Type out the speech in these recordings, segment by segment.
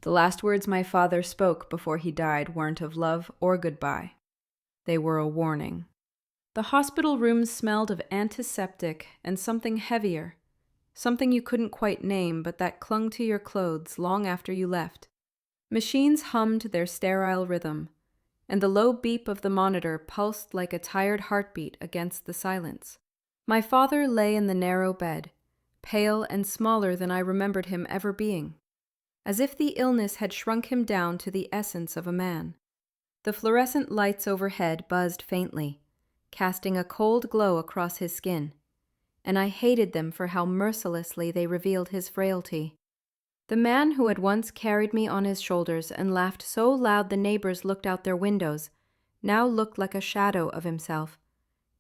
The last words my father spoke before he died weren't of love or goodbye. They were a warning. The hospital rooms smelled of antiseptic and something heavier, something you couldn't quite name but that clung to your clothes long after you left. Machines hummed their sterile rhythm, and the low beep of the monitor pulsed like a tired heartbeat against the silence. My father lay in the narrow bed, pale and smaller than I remembered him ever being, as if the illness had shrunk him down to the essence of a man. The fluorescent lights overhead buzzed faintly, casting a cold glow across his skin, and I hated them for how mercilessly they revealed his frailty. The man who had once carried me on his shoulders and laughed so loud the neighbors looked out their windows now looked like a shadow of himself,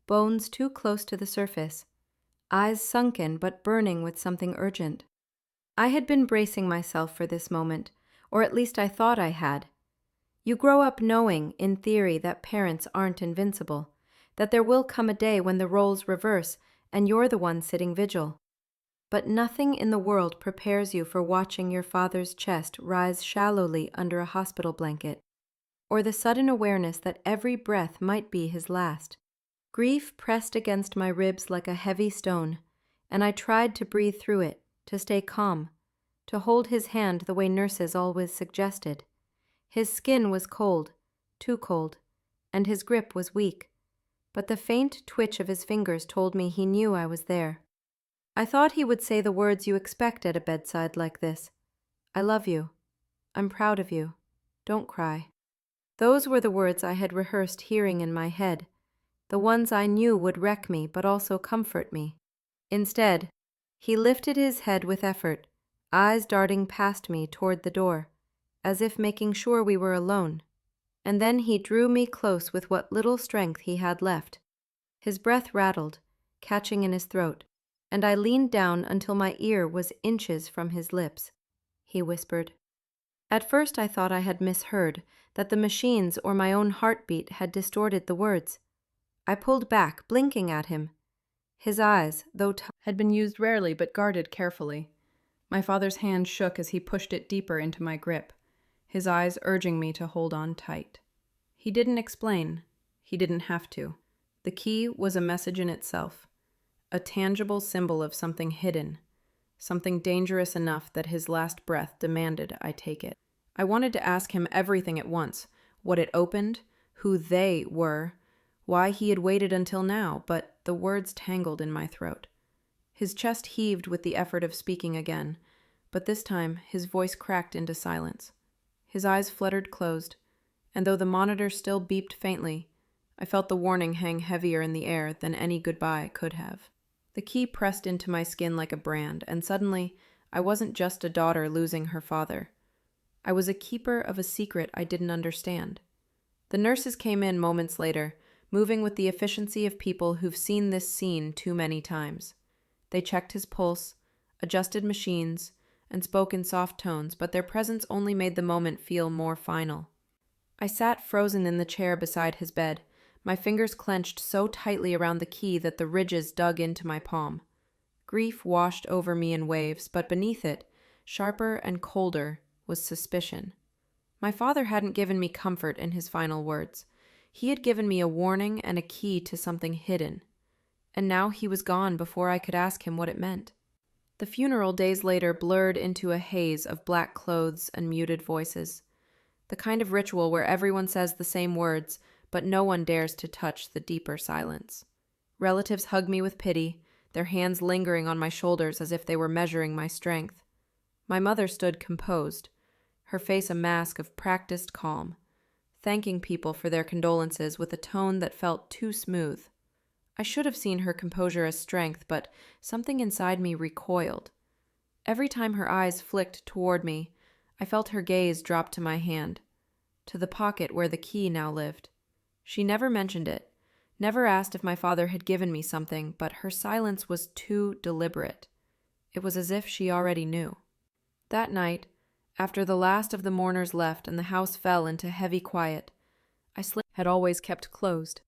bones too close to the surface, eyes sunken but burning with something urgent. I had been bracing myself for this moment, or at least I thought I had. You grow up knowing, in theory, that parents aren't invincible, that there will come a day when the roles reverse and you're the one sitting vigil. But nothing in the world prepares you for watching your father's chest rise shallowly under a hospital blanket, or the sudden awareness that every breath might be his last. Grief pressed against my ribs like a heavy stone, and I tried to breathe through it, to stay calm, to hold his hand the way nurses always suggested. His skin was cold, too cold, and his grip was weak, but the faint twitch of his fingers told me he knew I was there. I thought he would say the words you expect at a bedside like this. I love you. I'm proud of you. Don't cry. Those were the words I had rehearsed hearing in my head, the ones I knew would wreck me but also comfort me. Instead, he lifted his head with effort, eyes darting past me toward the door, as if making sure we were alone. And then he drew me close with what little strength he had left. His breath rattled, catching in his throat, and I leaned down until my ear was inches from his lips. He whispered. At first I thought I had misheard, that the machines or my own heartbeat had distorted the words. I pulled back, blinking at him. His eyes, though had been used rarely but guarded carefully. My father's hand shook as he pushed it deeper into my grip, his eyes urging me to hold on tight. He didn't explain. He didn't have to. The key was a message in itself, a tangible symbol of something hidden, something dangerous enough that his last breath demanded I take it. I wanted to ask him everything at once, what it opened, who they were, why he had waited until now, but the words tangled in my throat. His chest heaved with the effort of speaking again, but this time his voice cracked into silence. His eyes fluttered closed, and though the monitor still beeped faintly, I felt the warning hang heavier in the air than any goodbye could have. The key pressed into my skin like a brand, and suddenly I wasn't just a daughter losing her father. I was a keeper of a secret I didn't understand. The nurses came in moments later, moving with the efficiency of people who've seen this scene too many times. They checked his pulse, adjusted machines, and spoke in soft tones, but their presence only made the moment feel more final. I sat frozen in the chair beside his bed, my fingers clenched so tightly around the key that the ridges dug into my palm. Grief washed over me in waves, but beneath it, sharper and colder, was suspicion. My father hadn't given me comfort in his final words. He had given me a warning and a key to something hidden. And now he was gone before I could ask him what it meant. The funeral days later blurred into a haze of black clothes and muted voices. The kind of ritual where everyone says the same words, but no one dares to touch the deeper silence. Relatives hug me with pity, their hands lingering on my shoulders as if they were measuring my strength. My mother stood composed, her face a mask of practiced calm, thanking people for their condolences with a tone that felt too smooth. I should have seen her composure as strength, but something inside me recoiled. Every time her eyes flicked toward me, I felt her gaze drop to my hand, to the pocket where the key now lived. She never mentioned it, never asked if my father had given me something, but her silence was too deliberate. It was as if she already knew. That night, after the last of the mourners left and the house fell into heavy quiet, had always kept closed.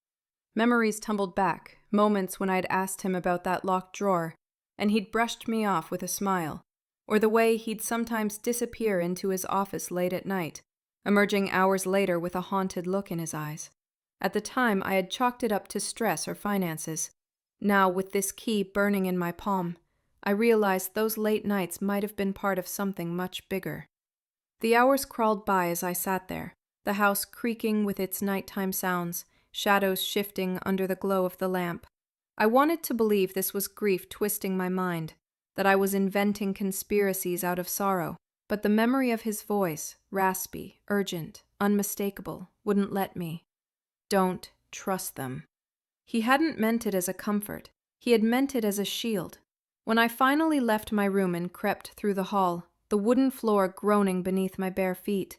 Memories tumbled back, moments when I'd asked him about that locked drawer, and he'd brushed me off with a smile. or the way he'd sometimes disappear into his office late at night, emerging hours later with a haunted look in his eyes. At the time, I had chalked it up to stress or finances. Now, with this key burning in my palm, I realized those late nights might have been part of something much bigger. The hours crawled by as I sat there, the house creaking with its nighttime sounds, shadows shifting under the glow of the lamp. I wanted to believe this was grief twisting my mind, that I was inventing conspiracies out of sorrow, but the memory of his voice, raspy, urgent, unmistakable, wouldn't let me. Don't trust them. He hadn't meant it as a comfort. He had meant it as a shield. When I finally left my room and crept through the hall, the wooden floor groaning beneath my bare feet,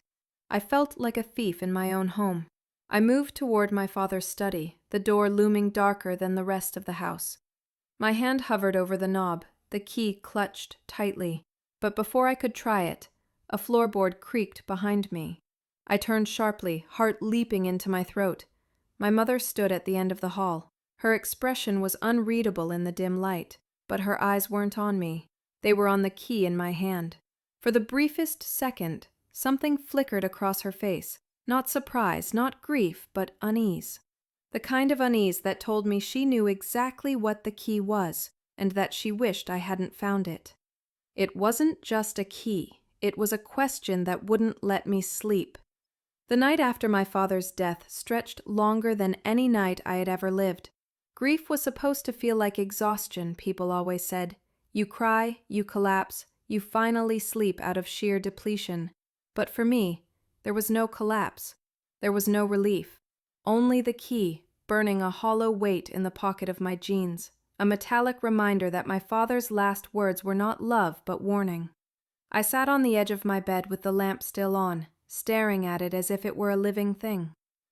I felt like a thief in my own home. I moved toward my father's study, the door looming darker than the rest of the house. My hand hovered over the knob, the key clutched tightly, but before I could try it, a floorboard creaked behind me. I turned sharply, heart leaping into my throat. My mother stood at the end of the hall. Her expression was unreadable in the dim light, but her eyes weren't on me. They were on the key in my hand. For the briefest second, something flickered across her face. Not surprise, not grief, but unease. The kind of unease that told me she knew exactly what the key was, and that she wished I hadn't found it. It wasn't just a key. It was a question that wouldn't let me sleep. The night after my father's death stretched longer than any night I had ever lived. Grief was supposed to feel like exhaustion, people always said. You cry, you collapse, you finally sleep out of sheer depletion. But for me, there was no collapse. There was no relief. Only the key, burning a hollow weight in the pocket of my jeans. A metallic reminder that my father's last words were not love, but warning. I sat on the edge of my bed with the lamp still on, staring at it as if it were a living thing.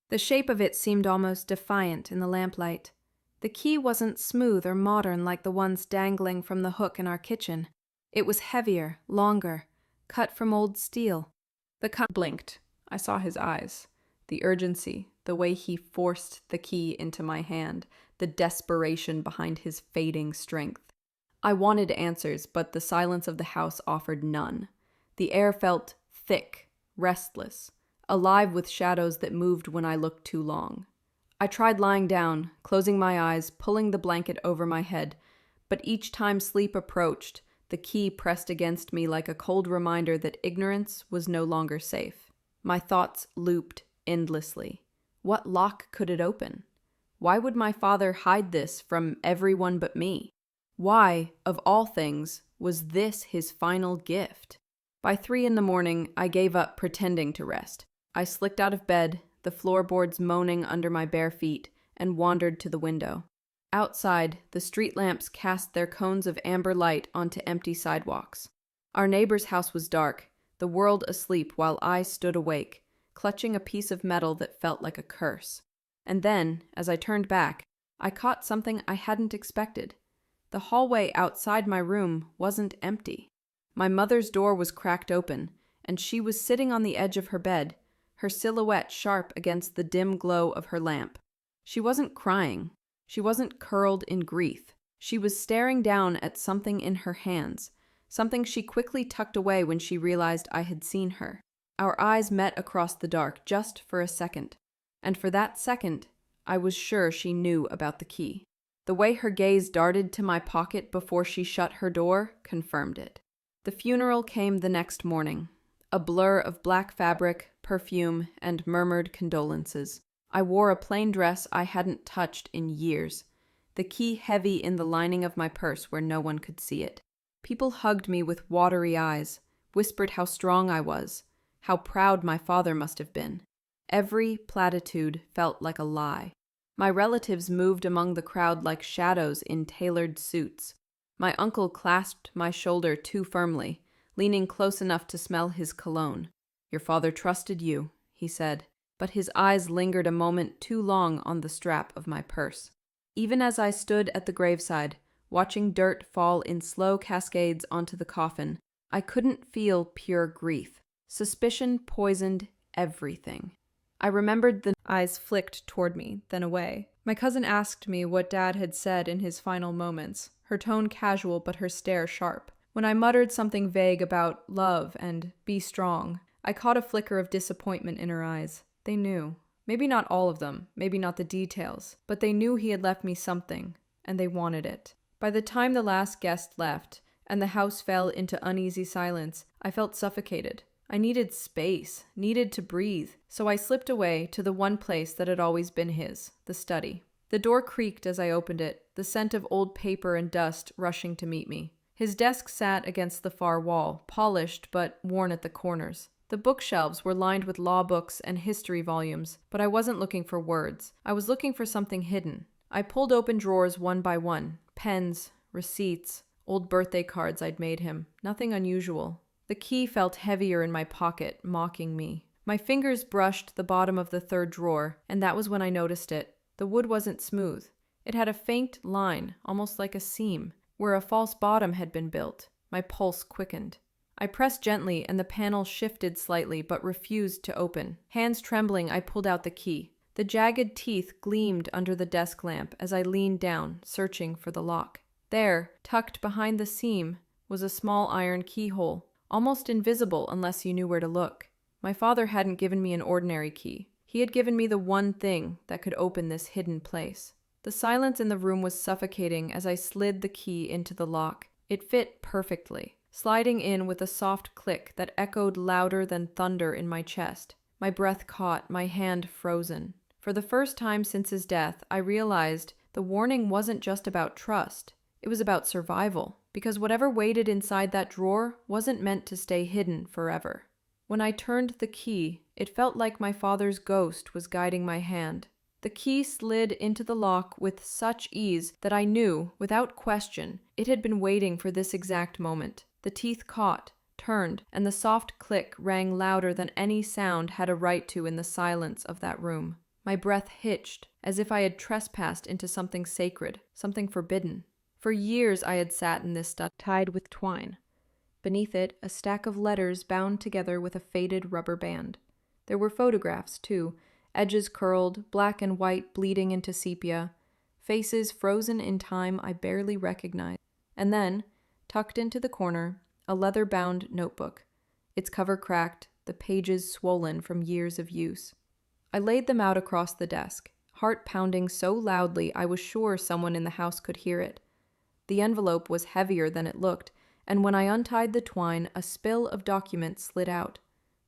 The shape of it seemed almost defiant in the lamplight. The key wasn't smooth or modern like the ones dangling from the hook in our kitchen. It was heavier, longer, cut from old steel. The cup blinked. I saw his eyes. The urgency, the way he forced the key into my hand, the desperation behind his fading strength. I wanted answers, but the silence of the house offered none. The air felt thick, restless, alive with shadows that moved when I looked too long. I tried lying down, closing my eyes, pulling the blanket over my head, but each time sleep approached, the key pressed against me like a cold reminder that ignorance was no longer safe. My thoughts looped endlessly. What lock could it open? Why would my father hide this from everyone but me? Why, of all things, was this his final gift? By 3 a.m, I gave up pretending to rest. I slicked out of bed, the floorboards moaning under my bare feet, and wandered to the window. Outside, the street lamps cast their cones of amber light onto empty sidewalks. Our neighbor's house was dark, the world asleep while I stood awake, clutching a piece of metal that felt like a curse. And then, as I turned back, I caught something I hadn't expected. The hallway outside my room wasn't empty. My mother's door was cracked open, and she was sitting on the edge of her bed, her silhouette sharp against the dim glow of her lamp. She wasn't crying. She wasn't curled in grief. She was staring down at something in her hands, something she quickly tucked away when she realized I had seen her. Our eyes met across the dark just for a second, and for that second, I was sure she knew about the key. The way her gaze darted to my pocket before she shut her door confirmed it. The funeral came the next morning, a blur of black fabric, perfume, and murmured condolences. I wore a plain dress I hadn't touched in years, the key heavy in the lining of my purse where no one could see it. People hugged me with watery eyes, whispered how strong I was, how proud my father must have been. Every platitude felt like a lie. My relatives moved among the crowd like shadows in tailored suits. My uncle clasped my shoulder too firmly, leaning close enough to smell his cologne. "Your father trusted you," he said, but his eyes lingered a moment too long on the strap of my purse. Even as I stood at the graveside, watching dirt fall in slow cascades onto the coffin, I couldn't feel pure grief. Suspicion poisoned everything. I remembered the eyes flicked toward me, then away. My cousin asked me what Dad had said in his final moments, her tone casual but her stare sharp. When I muttered something vague about love and be strong, I caught a flicker of disappointment in her eyes. They knew. Maybe not all of them, maybe not the details, but they knew he had left me something, and they wanted it. By the time the last guest left, and the house fell into uneasy silence, I felt suffocated. I needed space, needed to breathe, so I slipped away to the one place that had always been his, the study. The door creaked as I opened it, the scent of old paper and dust rushing to meet me. His desk sat against the far wall, polished but worn at the corners. The bookshelves were lined with law books and history volumes, but I wasn't looking for words. I was looking for something hidden. I pulled open drawers one by one, pens, receipts, old birthday cards I'd made him. Nothing unusual. The key felt heavier in my pocket, mocking me. My fingers brushed the bottom of the third drawer, and that was when I noticed it. The wood wasn't smooth. It had a faint line, almost like a seam, where a false bottom had been built. My pulse quickened. I pressed gently, and the panel shifted slightly, but refused to open. Hands trembling, I pulled out the key. The jagged teeth gleamed under the desk lamp as I leaned down, searching for the lock. There, tucked behind the seam, was a small iron keyhole, almost invisible unless you knew where to look. My father hadn't given me an ordinary key. He had given me the one thing that could open this hidden place. The silence in the room was suffocating as I slid the key into the lock. It fit perfectly, sliding in with a soft click that echoed louder than thunder in my chest. My breath caught, my hand frozen. For the first time since his death, I realized the warning wasn't just about trust. It was about survival, because whatever waited inside that drawer wasn't meant to stay hidden forever. When I turned the key, it felt like my father's ghost was guiding my hand. The key slid into the lock with such ease that I knew, without question, it had been waiting for this exact moment. The teeth caught, turned, and the soft click rang louder than any sound had a right to in the silence of that room. My breath hitched, as if I had trespassed into something sacred, something forbidden. For years I had sat in this stuff tied with twine. Beneath it, a stack of letters bound together with a faded rubber band. There were photographs, too, edges curled, black and white bleeding into sepia, faces frozen in time I barely recognized. And then, tucked into the corner, a leather-bound notebook, its cover cracked, the pages swollen from years of use. I laid them out across the desk, heart pounding so loudly I was sure someone in the house could hear it. The envelope was heavier than it looked, and when I untied the twine, a spill of documents slid out.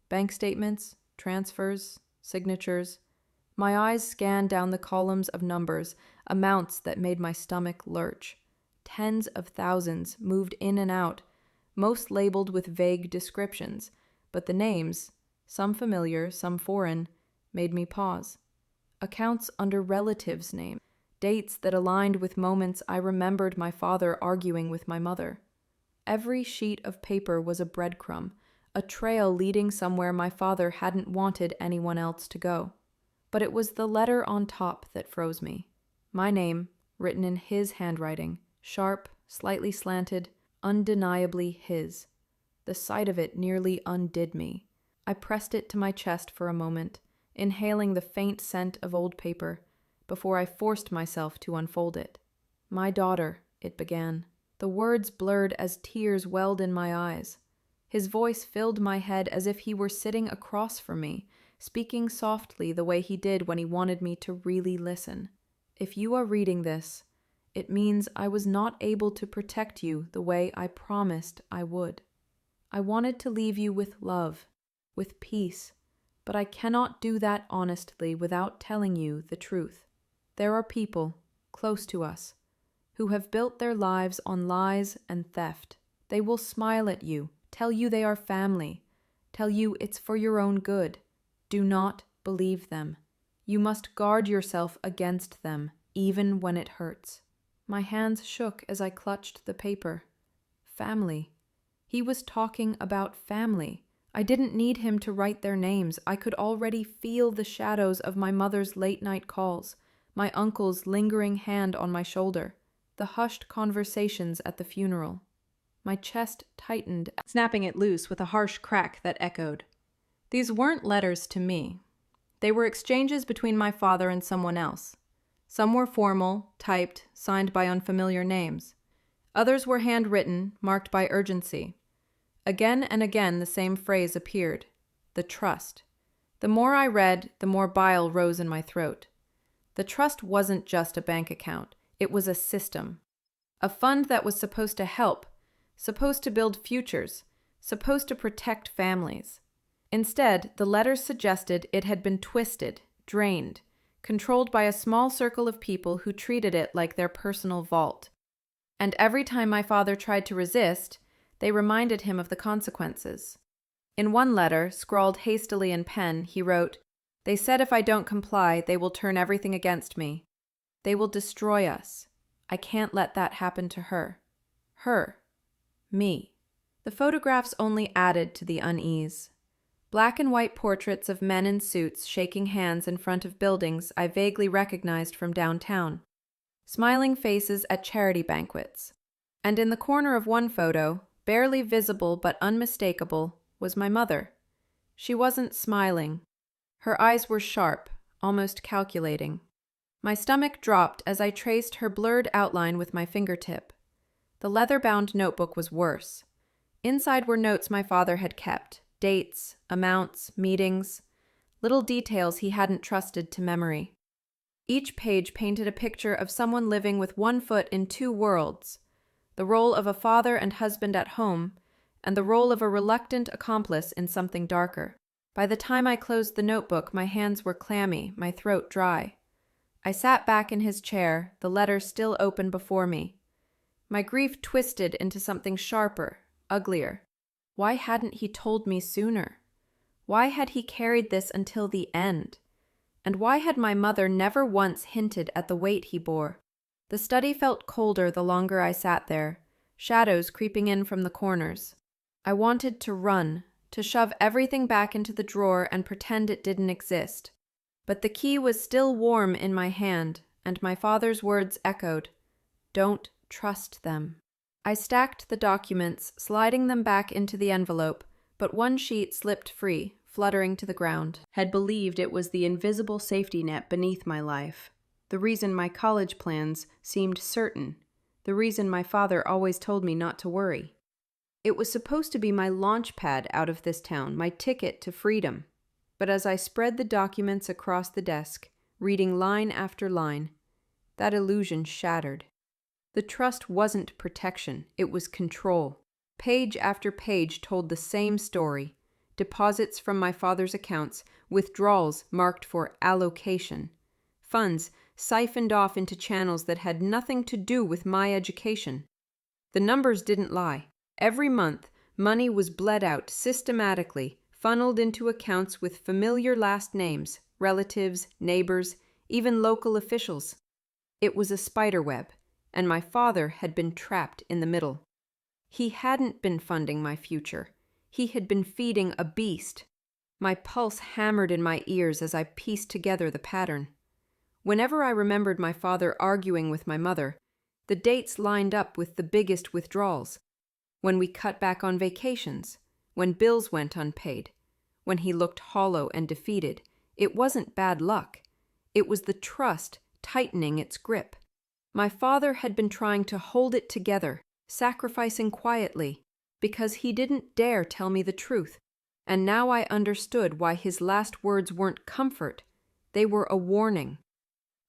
Bank statements, transfers, signatures. My eyes scanned down the columns of numbers, amounts that made my stomach lurch. Tens of thousands moved in and out, most labeled with vague descriptions, but the names, some familiar, some foreign, made me pause. Accounts under relatives' names, dates that aligned with moments I remembered my father arguing with my mother. Every sheet of paper was a breadcrumb, a trail leading somewhere my father hadn't wanted anyone else to go. But it was the letter on top that froze me. My name, written in his handwriting, sharp, slightly slanted, undeniably his. The sight of it nearly undid me. I pressed it to my chest for a moment, inhaling the faint scent of old paper, before I forced myself to unfold it. My daughter, it began. The words blurred as tears welled in my eyes. His voice filled my head as if he were sitting across from me, speaking softly the way he did when he wanted me to really listen. If you are reading this, it means I was not able to protect you the way I promised I would. I wanted to leave you with love, with peace, but I cannot do that honestly without telling you the truth. There are people, close to us, who have built their lives on lies and theft. They will smile at you, tell you they are family, tell you it's for your own good. Do not believe them. You must guard yourself against them, even when it hurts. My hands shook as I clutched the paper. Family. He was talking about family. I didn't need him to write their names. I could already feel the shadows of my mother's late-night calls, my uncle's lingering hand on my shoulder, the hushed conversations at the funeral. My chest tightened, snapping it loose with a harsh crack that echoed. These weren't letters to me. They were exchanges between my father and someone else. Some were formal, typed, signed by unfamiliar names. Others were handwritten, marked by urgency. Again and again the same phrase appeared: the trust. The more I read, the more bile rose in my throat. The trust wasn't just a bank account. It was a system. A fund that was supposed to help, supposed to build futures, supposed to protect families. Instead, the letters suggested it had been twisted, drained, controlled by a small circle of people who treated it like their personal vault. And every time my father tried to resist, they reminded him of the consequences. In one letter, scrawled hastily in pen, he wrote, "They said if I don't comply, they will turn everything against me. They will destroy us. I can't let that happen to her. Her. Me." The photographs only added to the unease. Black and white portraits of men in suits shaking hands in front of buildings I vaguely recognized from downtown. Smiling faces at charity banquets. And in the corner of one photo, barely visible but unmistakable, was my mother. She wasn't smiling. Her eyes were sharp, almost calculating. My stomach dropped as I traced her blurred outline with my fingertip. The leather-bound notebook was worse. Inside were notes my father had kept, dates, amounts, meetings, little details he hadn't trusted to memory. Each page painted a picture of someone living with one foot in two worlds, the role of a father and husband at home, and the role of a reluctant accomplice in something darker. By the time I closed the notebook, my hands were clammy, my throat dry. I sat back in his chair, the letter still open before me. My grief twisted into something sharper, uglier. Why hadn't he told me sooner? Why had he carried this until the end? And why had my mother never once hinted at the weight he bore? The study felt colder the longer I sat there, shadows creeping in from the corners. I wanted to run, to shove everything back into the drawer and pretend it didn't exist. But the key was still warm in my hand, and my father's words echoed, "Don't trust them." I stacked the documents, sliding them back into the envelope, but one sheet slipped free, fluttering to the ground. Had believed it was the invisible safety net beneath my life. The reason my college plans seemed certain. The reason my father always told me not to worry. It was supposed to be my launch pad out of this town, my ticket to freedom. But as I spread the documents across the desk, reading line after line, that illusion shattered. The trust wasn't protection, it was control. Page after page told the same story. Deposits from my father's accounts, withdrawals marked for allocation. Funds siphoned off into channels that had nothing to do with my education. The numbers didn't lie. Every month, money was bled out systematically, funneled into accounts with familiar last names, relatives, neighbors, even local officials. It was a spider web, and my father had been trapped in the middle. He hadn't been funding my future. He had been feeding a beast. My pulse hammered in my ears as I pieced together the pattern. Whenever I remembered my father arguing with my mother, the dates lined up with the biggest withdrawals. When we cut back on vacations, when bills went unpaid, when he looked hollow and defeated, it wasn't bad luck. It was the trust tightening its grip. My father had been trying to hold it together, sacrificing quietly, because he didn't dare tell me the truth. And now I understood why his last words weren't comfort. They were a warning.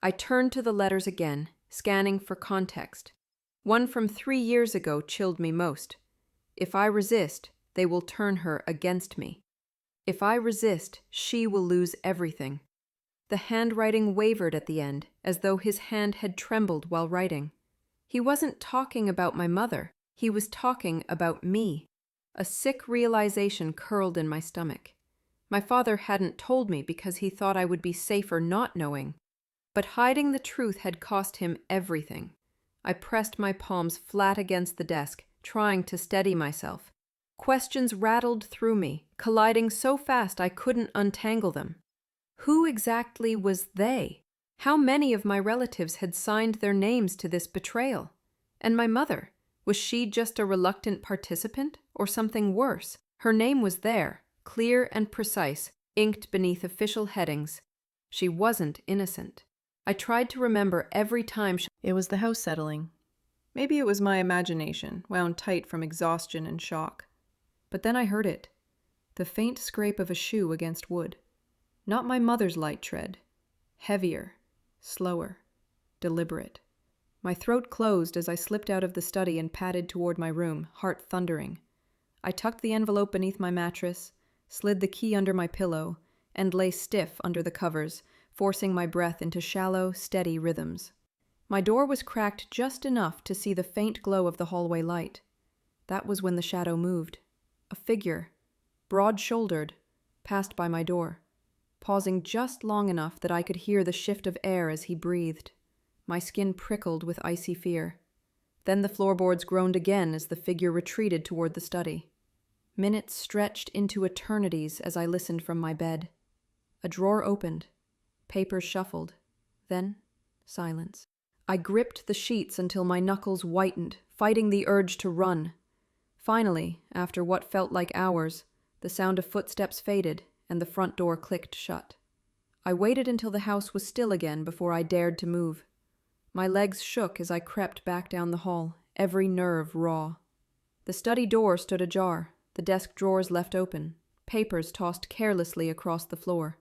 I turned to the letters again, scanning for context. One from 3 years ago chilled me most. If I resist, they will turn her against me. If I resist, she will lose everything. The handwriting wavered at the end, as though his hand had trembled while writing. He wasn't talking about my mother. He was talking about me. A sick realization curled in my stomach. My father hadn't told me because he thought I would be safer not knowing. But hiding the truth had cost him everything. I pressed my palms flat against the desk, trying to steady myself. Questions rattled through me, colliding so fast I couldn't untangle them. Who exactly was they? How many of my relatives had signed their names to this betrayal? And my mother? Was she just a reluctant participant, or something worse? Her name was there, clear and precise, inked beneath official headings. She wasn't innocent. I tried to remember every time It was the house settling. Maybe it was my imagination, wound tight from exhaustion and shock. But then I heard it. The faint scrape of a shoe against wood. Not my mother's light tread. Heavier, slower, deliberate. My throat closed as I slipped out of the study and padded toward my room, heart thundering. I tucked the envelope beneath my mattress, slid the key under my pillow, and lay stiff under the covers, forcing my breath into shallow, steady rhythms. My door was cracked just enough to see the faint glow of the hallway light. That was when the shadow moved. A figure, broad-shouldered, passed by my door, pausing just long enough that I could hear the shift of air as he breathed. My skin prickled with icy fear. Then the floorboards groaned again as the figure retreated toward the study. Minutes stretched into eternities as I listened from my bed. A drawer opened. Papers shuffled. Then, silence. I gripped the sheets until my knuckles whitened, fighting the urge to run. Finally, after what felt like hours, the sound of footsteps faded and the front door clicked shut. I waited until the house was still again before I dared to move. My legs shook as I crept back down the hall, every nerve raw. The study door stood ajar, the desk drawers left open, papers tossed carelessly across the floor.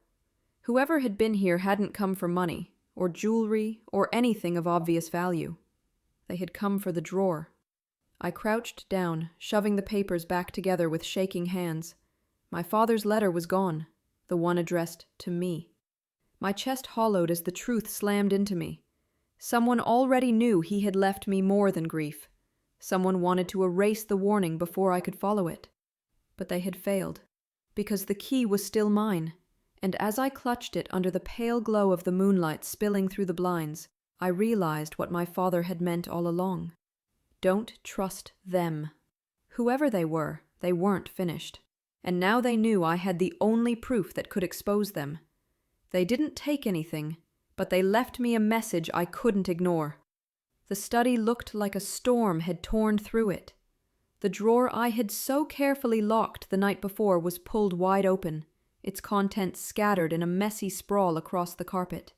Whoever had been here hadn't come for money, or jewelry, or anything of obvious value. They had come for the drawer. I crouched down, shoving the papers back together with shaking hands. My father's letter was gone, the one addressed to me. My chest hollowed as the truth slammed into me. Someone already knew he had left me more than grief. Someone wanted to erase the warning before I could follow it. But they had failed, because the key was still mine, and as I clutched it under the pale glow of the moonlight spilling through the blinds, I realized what my father had meant all along. Don't trust them. Whoever they weren't finished. And now they knew I had the only proof that could expose them. They didn't take anything, but they left me a message I couldn't ignore. The study looked like a storm had torn through it. The drawer I had so carefully locked the night before was pulled wide open, its contents scattered in a messy sprawl across the carpet.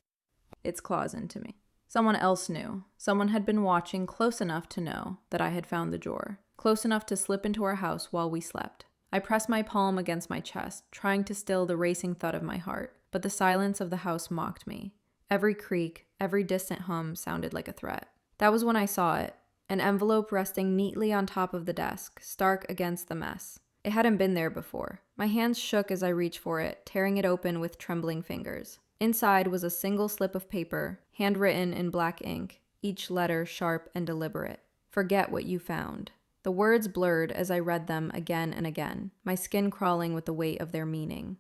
Its claws into me. Someone else knew. Someone had been watching close enough to know that I had found the drawer, close enough to slip into our house while we slept. I pressed my palm against my chest, trying to still the racing thud of my heart, but the silence of the house mocked me. Every creak, every distant hum sounded like a threat. That was when I saw it, an envelope resting neatly on top of the desk, stark against the mess. It hadn't been there before. My hands shook as I reached for it, tearing it open with trembling fingers. Inside was a single slip of paper, handwritten in black ink, each letter sharp and deliberate. Forget what you found. The words blurred as I read them again and again, my skin crawling with the weight of their meaning.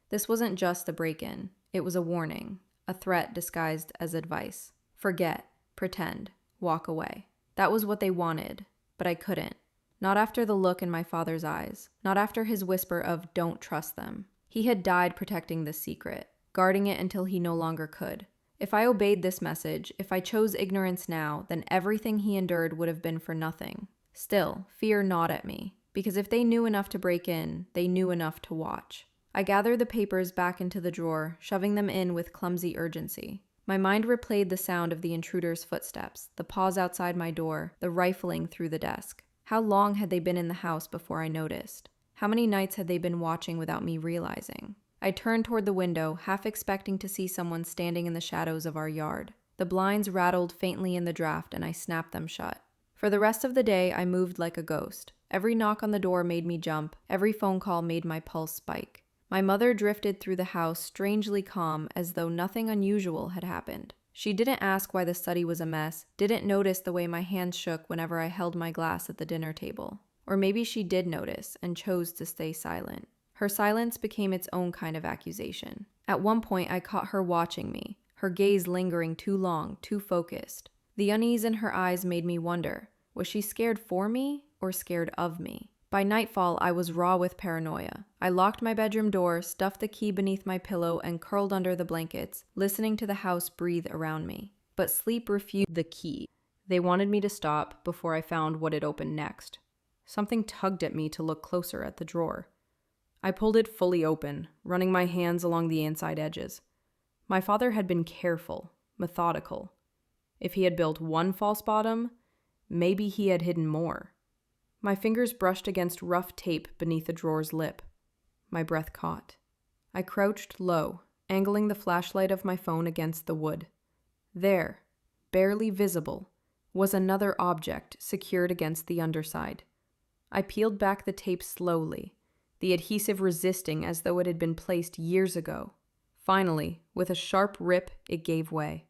This wasn't just a break-in. It was a warning, a threat disguised as advice. Forget, pretend, walk away. That was what they wanted, but I couldn't. Not after the look in my father's eyes, not after his whisper of "don't trust them." He had died protecting this secret, guarding it until he no longer could. If I obeyed this message, if I chose ignorance now, then everything he endured would have been for nothing. Still, fear gnawed at me, because if they knew enough to break in, they knew enough to watch. I gathered the papers back into the drawer, shoving them in with clumsy urgency. My mind replayed the sound of the intruder's footsteps, the pause outside my door, the rifling through the desk. How long had they been in the house before I noticed? How many nights had they been watching without me realizing? I turned toward the window, half expecting to see someone standing in the shadows of our yard. The blinds rattled faintly in the draft, and I snapped them shut. For the rest of the day, I moved like a ghost. Every knock on the door made me jump. Every phone call made my pulse spike. My mother drifted through the house strangely calm, as though nothing unusual had happened. She didn't ask why the study was a mess, didn't notice the way my hands shook whenever I held my glass at the dinner table. Or maybe she did notice and chose to stay silent. Her silence became its own kind of accusation. At one point, I caught her watching me, her gaze lingering too long, too focused. The unease in her eyes made me wonder, was she scared for me or scared of me? By nightfall, I was raw with paranoia. I locked my bedroom door, stuffed the key beneath my pillow, and curled under the blankets, listening to the house breathe around me. But sleep refused the key. They wanted me to stop before I found what had opened next. Something tugged at me to look closer at the drawer. I pulled it fully open, running my hands along the inside edges. My father had been careful, methodical. If he had built one false bottom, Maybe he had hidden more. My fingers brushed against rough tape beneath the drawer's lip. My breath caught. I crouched low, angling the flashlight of my phone against the wood. There, barely visible, was another object secured against the underside. I peeled back the tape slowly, the adhesive resisting as though it had been placed years ago. Finally, with a sharp rip, it gave way.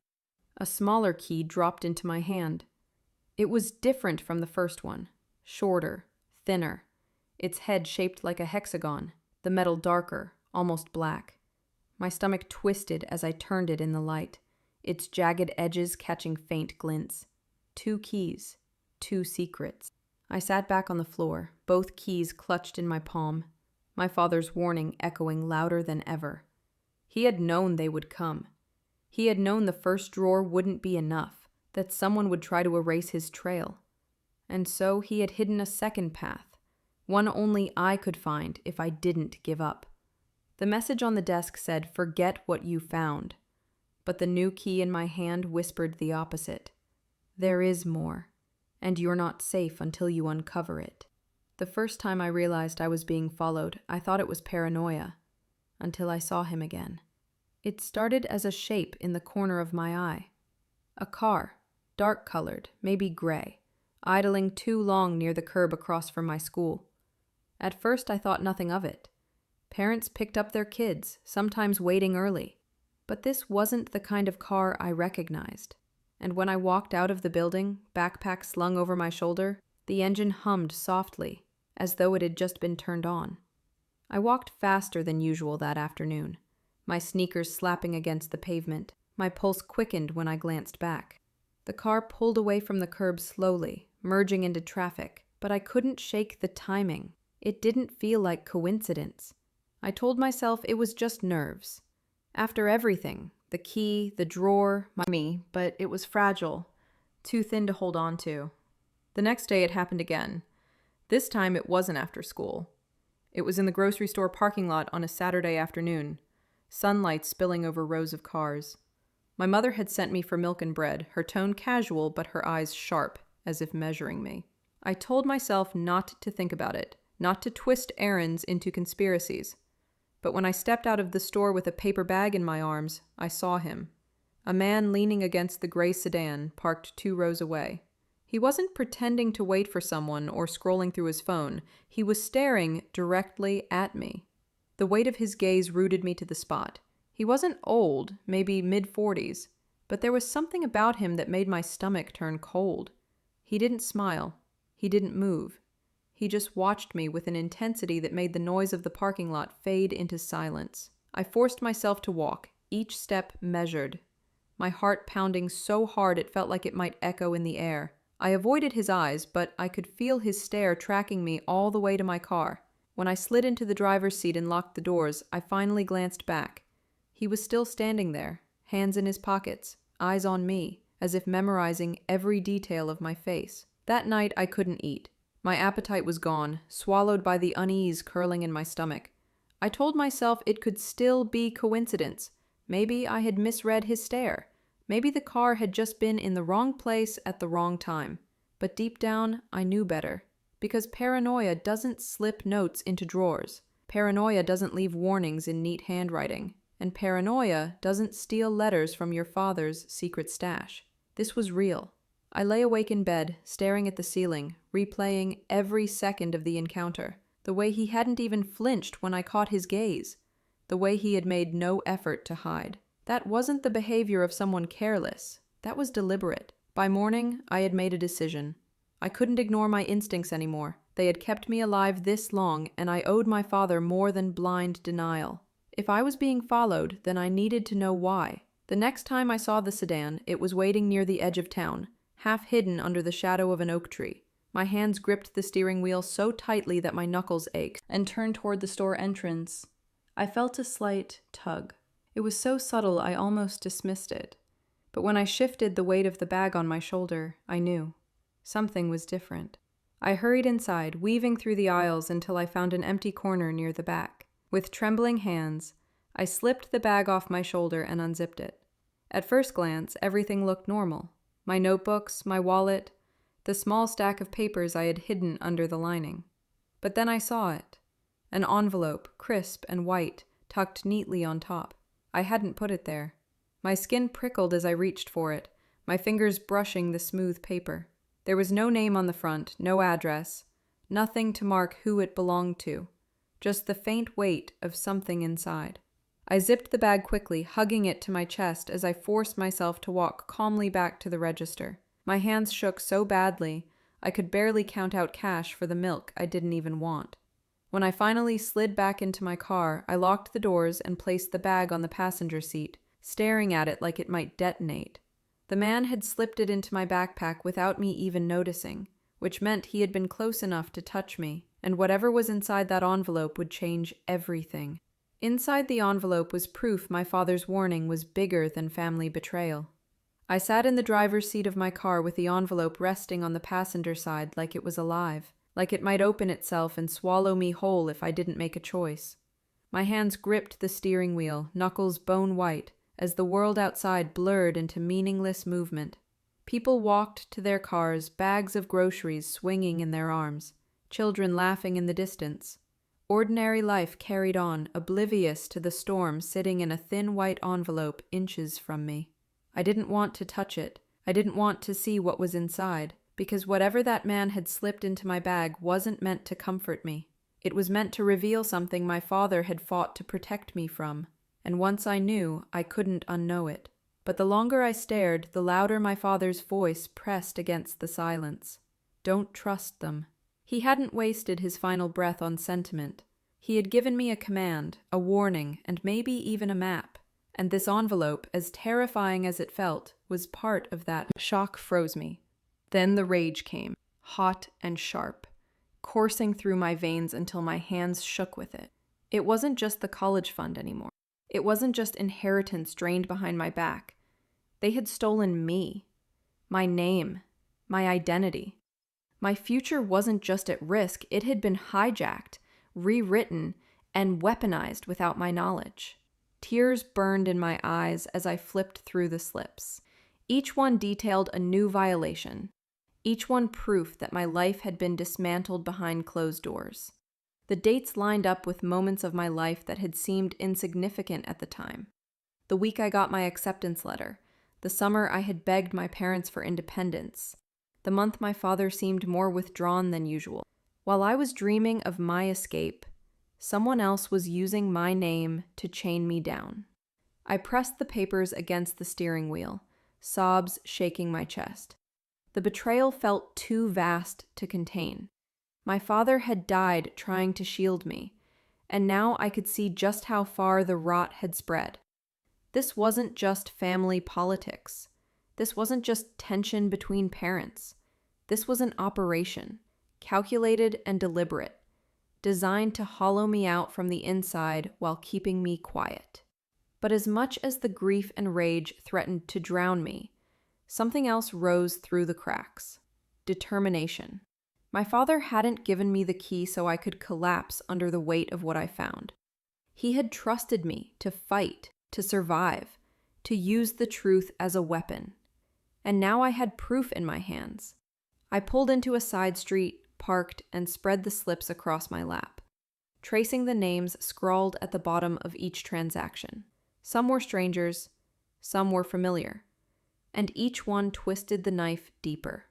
A smaller key dropped into my hand. It was different from the first one, shorter, thinner, its head shaped like a hexagon, the metal darker, almost black. My stomach twisted as I turned it in the light, its jagged edges catching faint glints. 2 keys, 2 secrets. I sat back on the floor, both keys clutched in my palm, my father's warning echoing louder than ever. He had known they would come. He had known the first drawer wouldn't be enough, that someone would try to erase his trail. And so he had hidden a second path, one only I could find if I didn't give up. The message on the desk said, "Forget what you found." But the new key in my hand whispered the opposite. There is more, and you're not safe until you uncover it. The first time I realized I was being followed, I thought it was paranoia, until I saw him again. It started as a shape in the corner of my eye. A car, dark-colored, maybe gray, idling too long near the curb across from my school. At first I thought nothing of it. Parents picked up their kids, sometimes waiting early. But this wasn't the kind of car I recognized. And when I walked out of the building, backpack slung over my shoulder, the engine hummed softly, as though it had just been turned on. I walked faster than usual that afternoon, my sneakers slapping against the pavement. My pulse quickened when I glanced back. The car pulled away from the curb slowly, merging into traffic, but I couldn't shake the timing. It didn't feel like coincidence. I told myself it was just nerves. After everything, the key, the drawer, me, but it was fragile, too thin to hold on to. The next day it happened again. This time it wasn't after school. It was in the grocery store parking lot on a Saturday afternoon, sunlight spilling over rows of cars. My mother had sent me for milk and bread, her tone casual but her eyes sharp, as if measuring me. I told myself not to think about it, not to twist errands into conspiracies. But when I stepped out of the store with a paper bag in my arms, I saw him. A man leaning against the gray sedan, parked 2 rows away. He wasn't pretending to wait for someone or scrolling through his phone. He was staring directly at me. The weight of his gaze rooted me to the spot. He wasn't old, maybe mid-40s, but there was something about him that made my stomach turn cold. He didn't smile. He didn't move. He just watched me with an intensity that made the noise of the parking lot fade into silence. I forced myself to walk, each step measured, my heart pounding so hard it felt like it might echo in the air. I avoided his eyes, but I could feel his stare tracking me all the way to my car. When I slid into the driver's seat and locked the doors, I finally glanced back. He was still standing there, hands in his pockets, eyes on me, as if memorizing every detail of my face. That night I couldn't eat. My appetite was gone, swallowed by the unease curling in my stomach. I told myself it could still be coincidence. Maybe I had misread his stare. Maybe the car had just been in the wrong place at the wrong time. But deep down, I knew better. Because paranoia doesn't slip notes into drawers. Paranoia doesn't leave warnings in neat handwriting. And paranoia doesn't steal letters from your father's secret stash. This was real. I lay awake in bed, staring at the ceiling, replaying every second of the encounter. The way he hadn't even flinched when I caught his gaze. The way he had made no effort to hide. That wasn't the behavior of someone careless. That was deliberate. By morning, I had made a decision. I couldn't ignore my instincts anymore. They had kept me alive this long, and I owed my father more than blind denial. If I was being followed, then I needed to know why. The next time I saw the sedan, it was waiting near the edge of town, half hidden under the shadow of an oak tree. My hands gripped the steering wheel so tightly that my knuckles ached, and turned toward the store entrance. I felt a slight tug. It was so subtle I almost dismissed it. But when I shifted the weight of the bag on my shoulder, I knew. Something was different. I hurried inside, weaving through the aisles until I found an empty corner near the back. With trembling hands, I slipped the bag off my shoulder and unzipped it. At first glance, everything looked normal. My notebooks, my wallet, the small stack of papers I had hidden under the lining. But then I saw it. An envelope, crisp and white, tucked neatly on top. I hadn't put it there. My skin prickled as I reached for it, my fingers brushing the smooth paper. There was no name on the front, no address, nothing to mark who it belonged to, just the faint weight of something inside. I zipped the bag quickly, hugging it to my chest as I forced myself to walk calmly back to the register. My hands shook so badly, I could barely count out cash for the milk I didn't even want. When I finally slid back into my car, I locked the doors and placed the bag on the passenger seat, staring at it like it might detonate. The man had slipped it into my backpack without me even noticing, which meant he had been close enough to touch me, and whatever was inside that envelope would change everything. Inside the envelope was proof my father's warning was bigger than family betrayal. I sat in the driver's seat of my car with the envelope resting on the passenger side like it was alive, like it might open itself and swallow me whole if I didn't make a choice. My hands gripped the steering wheel, knuckles bone white, as the world outside blurred into meaningless movement. People walked to their cars, bags of groceries swinging in their arms, children laughing in the distance. Ordinary life carried on, oblivious to the storm sitting in a thin white envelope inches from me. I didn't want to touch it. I didn't want to see what was inside, because whatever that man had slipped into my bag wasn't meant to comfort me. It was meant to reveal something my father had fought to protect me from, and once I knew, I couldn't unknow it. But the longer I stared, the louder my father's voice pressed against the silence. Don't trust them. He hadn't wasted his final breath on sentiment. He had given me a command, a warning, and maybe even a map. And this envelope, as terrifying as it felt, was part of that. Shock froze me. Then the rage came, hot and sharp, coursing through my veins until my hands shook with it. It wasn't just the college fund anymore. It wasn't just inheritance drained behind my back. They had stolen me, my name, my identity. My future wasn't just at risk, it had been hijacked, rewritten, and weaponized without my knowledge. Tears burned in my eyes as I flipped through the slips. Each one detailed a new violation, each one proof that my life had been dismantled behind closed doors. The dates lined up with moments of my life that had seemed insignificant at the time. The week I got my acceptance letter, the summer I had begged my parents for independence, the month my father seemed more withdrawn than usual. While I was dreaming of my escape, someone else was using my name to chain me down. I pressed the papers against the steering wheel, sobs shaking my chest. The betrayal felt too vast to contain. My father had died trying to shield me, and now I could see just how far the rot had spread. This wasn't just family politics. This wasn't just tension between parents. This was an operation, calculated and deliberate, designed to hollow me out from the inside while keeping me quiet. But as much as the grief and rage threatened to drown me, something else rose through the cracks. Determination. My father hadn't given me the key so I could collapse under the weight of what I found. He had trusted me to fight, to survive, to use the truth as a weapon. And now I had proof in my hands. I pulled into a side street, parked, and spread the slips across my lap, tracing the names scrawled at the bottom of each transaction. Some were strangers, some were familiar, and each one twisted the knife deeper.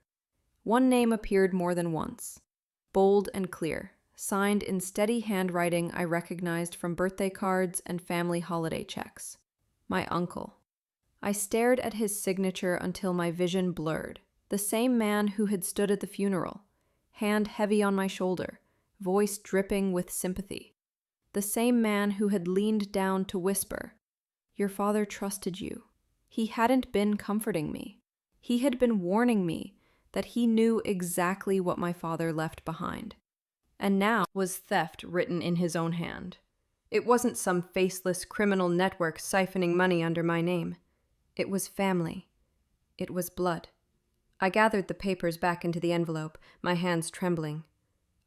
One name appeared more than once, bold and clear, signed in steady handwriting I recognized from birthday cards and family holiday checks. My uncle. I stared at his signature until my vision blurred. The same man who had stood at the funeral, hand heavy on my shoulder, voice dripping with sympathy. The same man who had leaned down to whisper, "Your father trusted you." He hadn't been comforting me. He had been warning me that he knew exactly what my father left behind. And now was theft written in his own hand. It wasn't some faceless criminal network siphoning money under my name. It was family. It was blood. I gathered the papers back into the envelope, my hands trembling.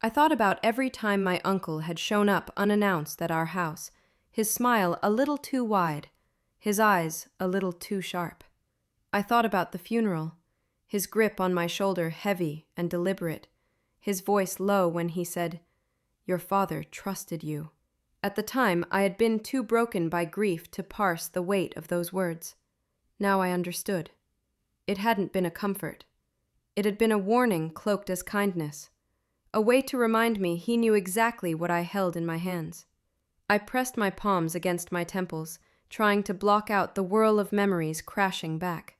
I thought about every time my uncle had shown up unannounced at our house, his smile a little too wide, his eyes a little too sharp. I thought about the funeral, his grip on my shoulder heavy and deliberate, his voice low when he said, "Your father trusted you." At the time, I had been too broken by grief to parse the weight of those words. Now I understood. It hadn't been a comfort. It had been a warning cloaked as kindness, a way to remind me he knew exactly what I held in my hands. I pressed my palms against my temples, trying to block out the whirl of memories crashing back.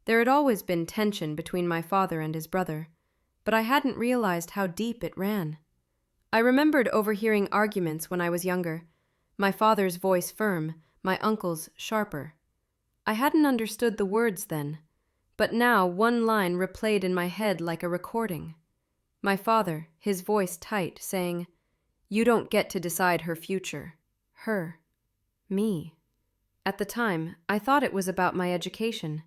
There had always been tension between my father and his brother, but I hadn't realized how deep it ran. I remembered overhearing arguments when I was younger, my father's voice firm, my uncle's sharper. I hadn't understood the words then, but now one line replayed in my head like a recording. My father, his voice tight, saying, "You don't get to decide her future. Her. Me." At the time, I thought it was about my education,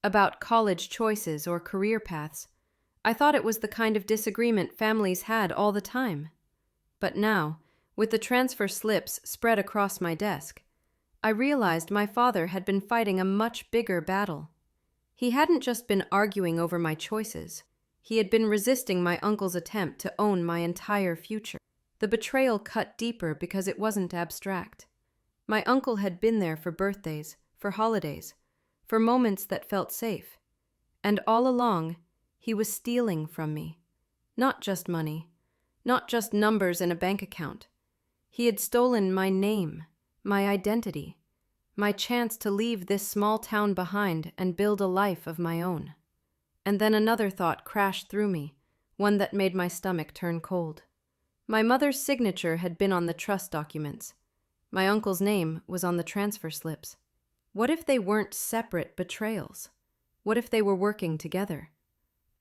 about college choices or career paths. I thought it was the kind of disagreement families had all the time. But now, with the transfer slips spread across my desk, I realized my father had been fighting a much bigger battle. He hadn't just been arguing over my choices. He had been resisting my uncle's attempt to own my entire future. The betrayal cut deeper because it wasn't abstract. My uncle had been there for birthdays, for holidays, for moments that felt safe. And all along, he was stealing from me. Not just money, not just numbers in a bank account. He had stolen my name, my identity, my chance to leave this small town behind and build a life of my own. And then another thought crashed through me, one that made my stomach turn cold. My mother's signature had been on the trust documents. My uncle's name was on the transfer slips. What if they weren't separate betrayals? What if they were working together?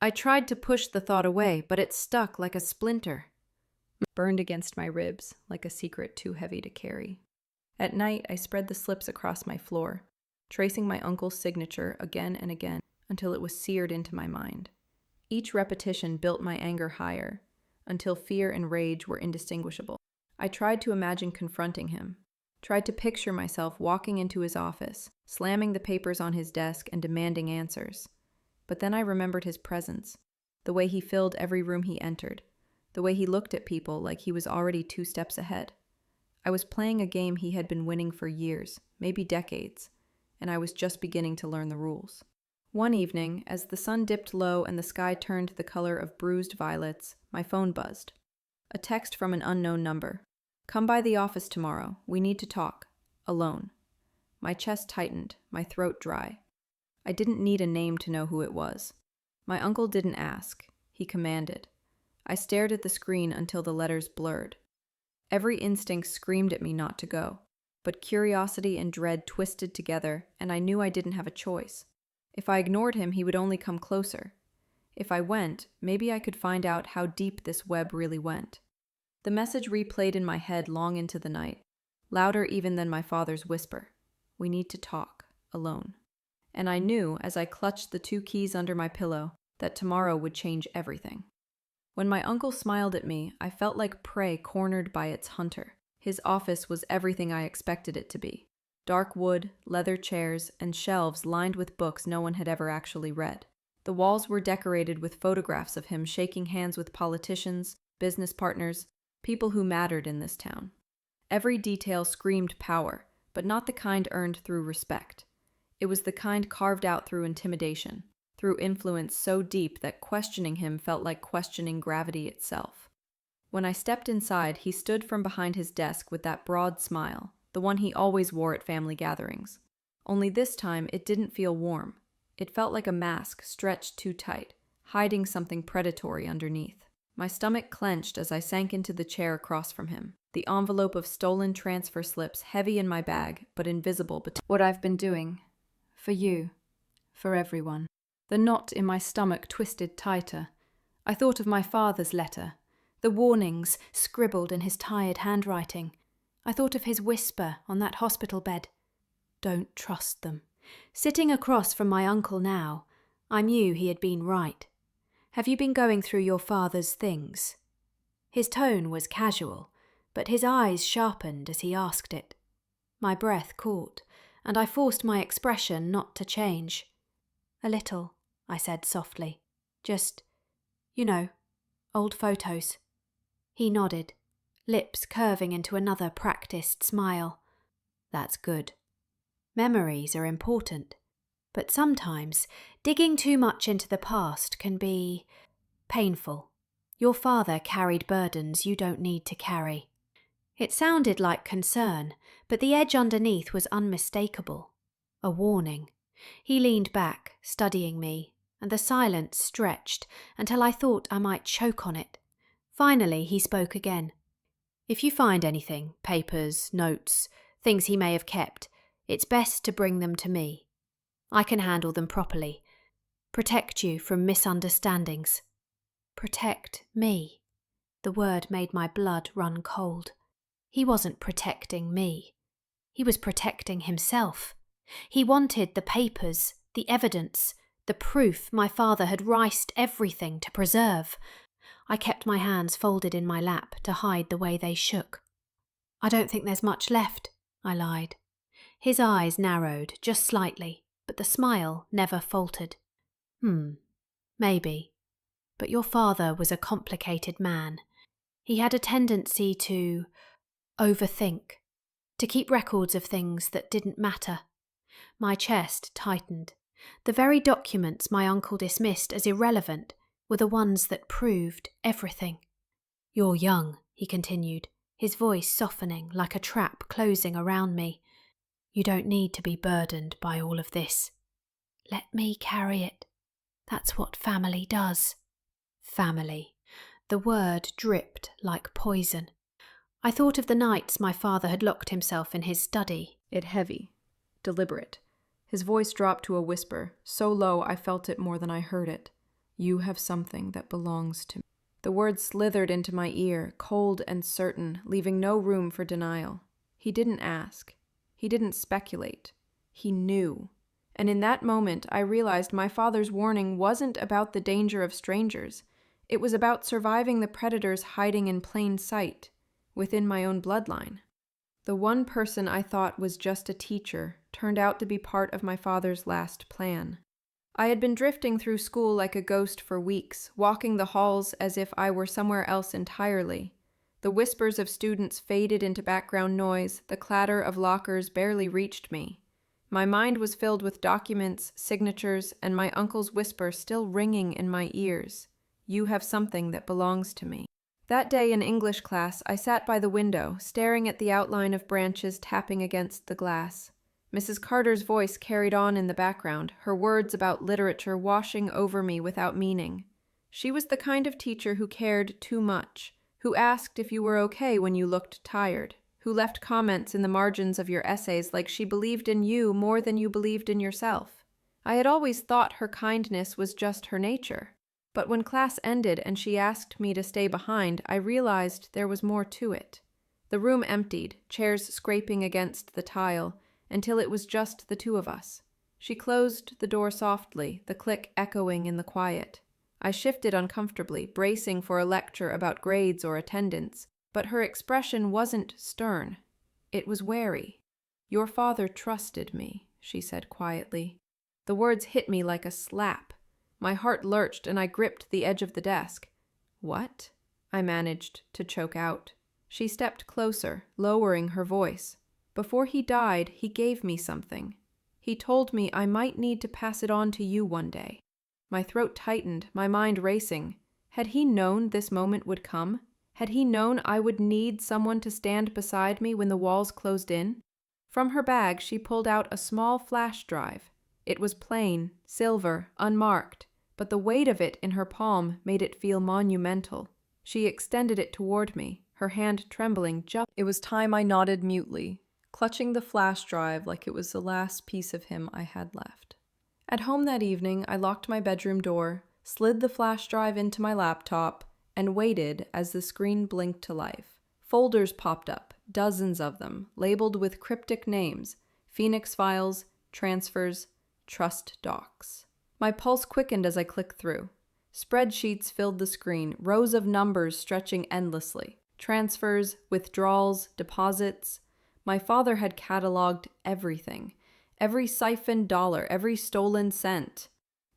I tried to push the thought away, but it stuck like a splinter. Burned against my ribs, like a secret too heavy to carry. At night, I spread the slips across my floor, tracing my uncle's signature again and again until it was seared into my mind. Each repetition built my anger higher, until fear and rage were indistinguishable. I tried to imagine confronting him, tried to picture myself walking into his office, slamming the papers on his desk and demanding answers. But then I remembered his presence, the way he filled every room he entered, the way he looked at people like he was already 2 steps ahead. I was playing a game he had been winning for years, maybe decades, and I was just beginning to learn the rules. One evening, as the sun dipped low and the sky turned the color of bruised violets, my phone buzzed. A text from an unknown number. "Come by the office tomorrow. We need to talk. Alone." My chest tightened, my throat dry. I didn't need a name to know who it was. My uncle didn't ask. He commanded. I stared at the screen until the letters blurred. Every instinct screamed at me not to go, but curiosity and dread twisted together, and I knew I didn't have a choice. If I ignored him, he would only come closer. If I went, maybe I could find out how deep this web really went. The message replayed in my head long into the night, louder even than my father's whisper. "We need to talk, alone." And I knew, as I clutched the 2 keys under my pillow, that tomorrow would change everything. When my uncle smiled at me, I felt like prey cornered by its hunter. His office was everything I expected it to be. Dark wood, leather chairs, and shelves lined with books no one had ever actually read. The walls were decorated with photographs of him shaking hands with politicians, business partners, people who mattered in this town. Every detail screamed power, but not the kind earned through respect. It was the kind carved out through intimidation, through influence so deep that questioning him felt like questioning gravity itself. When I stepped inside, he stood from behind his desk with that broad smile, the one he always wore at family gatherings. Only this time, it didn't feel warm. It felt like a mask stretched too tight, hiding something predatory underneath. My stomach clenched as I sank into the chair across from him, the envelope of stolen transfer slips heavy in my bag, but invisible between what I've been doing. For you. For everyone. The knot in my stomach twisted tighter. I thought of my father's letter, the warnings scribbled in his tired handwriting. I thought of his whisper on that hospital bed. Don't trust them. Sitting across from my uncle now, I knew he had been right. Have you been going through your father's things? His tone was casual, but his eyes sharpened as he asked it. My breath caught, and I forced my expression not to change. A little, I said softly. Just, old photos. He nodded, lips curving into another practiced smile. That's good. Memories are important, but sometimes digging too much into the past can be painful. Your father carried burdens you don't need to carry. It sounded like concern, but the edge underneath was unmistakable. A warning. He leaned back, studying me, and the silence stretched until I thought I might choke on it. Finally, he spoke again. If you find anything, papers, notes, things he may have kept, it's best to bring them to me. I can handle them properly. Protect you from misunderstandings. Protect me. The word made my blood run cold. He wasn't protecting me. He was protecting himself. He wanted the papers, the evidence, the proof my father had risked everything to preserve. I kept my hands folded in my lap to hide the way they shook. I don't think there's much left, I lied. His eyes narrowed just slightly, but the smile never faltered. Maybe. But your father was a complicated man. He had a tendency to overthink, to keep records of things that didn't matter. My chest tightened. The very documents my uncle dismissed as irrelevant were the ones that proved everything. You're young, he continued, his voice softening like a trap closing around me. You don't need to be burdened by all of this. Let me carry it. That's what family does. Family. The word dripped like poison. I thought of the nights my father had locked himself in his study. It heavy, deliberate. His voice dropped to a whisper, so low I felt it more than I heard it. You have something that belongs to me. The words slithered into my ear, cold and certain, leaving no room for denial. He didn't ask. He didn't speculate. He knew. And in that moment I realized my father's warning wasn't about the danger of strangers. It was about surviving the predators hiding in plain sight, within my own bloodline. The one person I thought was just a teacher turned out to be part of my father's last plan. I had been drifting through school like a ghost for weeks, walking the halls as if I were somewhere else entirely. The whispers of students faded into background noise, the clatter of lockers barely reached me. My mind was filled with documents, signatures, and my uncle's whisper still ringing in my ears. You have something that belongs to me. That day in English class, I sat by the window, staring at the outline of branches tapping against the glass. Mrs. Carter's voice carried on in the background, her words about literature washing over me without meaning. She was the kind of teacher who cared too much, who asked if you were okay when you looked tired, who left comments in the margins of your essays like she believed in you more than you believed in yourself. I had always thought her kindness was just her nature. But when class ended and she asked me to stay behind, I realized there was more to it. The room emptied, chairs scraping against the tile, until it was just the two of us. She closed the door softly, the click echoing in the quiet. I shifted uncomfortably, bracing for a lecture about grades or attendance, but her expression wasn't stern. It was wary. Your father trusted me, she said quietly. The words hit me like a slap. My heart lurched and I gripped the edge of the desk. What? I managed to choke out. She stepped closer, lowering her voice. Before he died, he gave me something. He told me I might need to pass it on to you one day. My throat tightened, my mind racing. Had he known this moment would come? Had he known I would need someone to stand beside me when the walls closed in? From her bag, she pulled out a small flash drive. It was plain, silver, unmarked, but the weight of it in her palm made it feel monumental. She extended it toward me, her hand trembling just. It was time I nodded mutely, clutching the flash drive like it was the last piece of him I had left. At home that evening, I locked my bedroom door, slid the flash drive into my laptop, and waited as the screen blinked to life. Folders popped up, dozens of them, labeled with cryptic names: Phoenix Files, Transfers, Trust Docs. My pulse quickened as I clicked through. Spreadsheets filled the screen, rows of numbers stretching endlessly. Transfers, withdrawals, deposits. My father had cataloged everything. Every siphoned dollar, every stolen cent.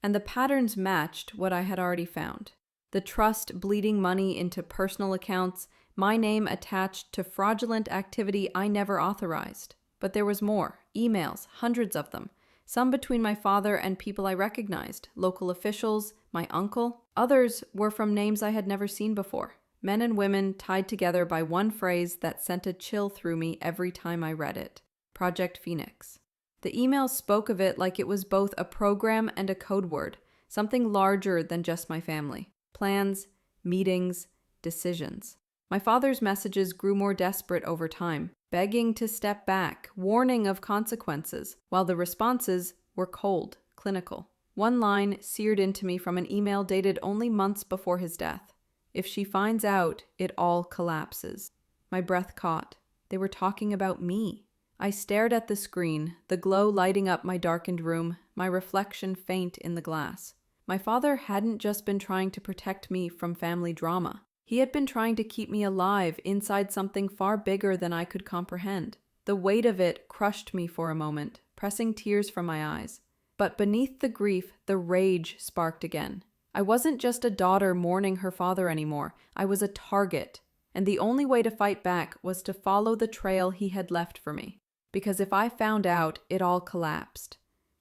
And the patterns matched what I had already found. The trust bleeding money into personal accounts, my name attached to fraudulent activity I never authorized. But there was more. Emails, hundreds of them. Some between my father and people I recognized, local officials, my uncle. Others were from names I had never seen before. Men and women tied together by one phrase that sent a chill through me every time I read it. Project Phoenix. The emails spoke of it like it was both a program and a code word, something larger than just my family. Plans, meetings, decisions. My father's messages grew more desperate over time, begging to step back, warning of consequences, while the responses were cold, clinical. One line seared into me from an email dated only months before his death. If she finds out, it all collapses. My breath caught. They were talking about me. I stared at the screen, the glow lighting up my darkened room, my reflection faint in the glass. My father hadn't just been trying to protect me from family drama. He had been trying to keep me alive inside something far bigger than I could comprehend. The weight of it crushed me for a moment, pressing tears from my eyes. But beneath the grief, the rage sparked again. I wasn't just a daughter mourning her father anymore. I was a target. And the only way to fight back was to follow the trail he had left for me. Because if I found out, it all collapsed.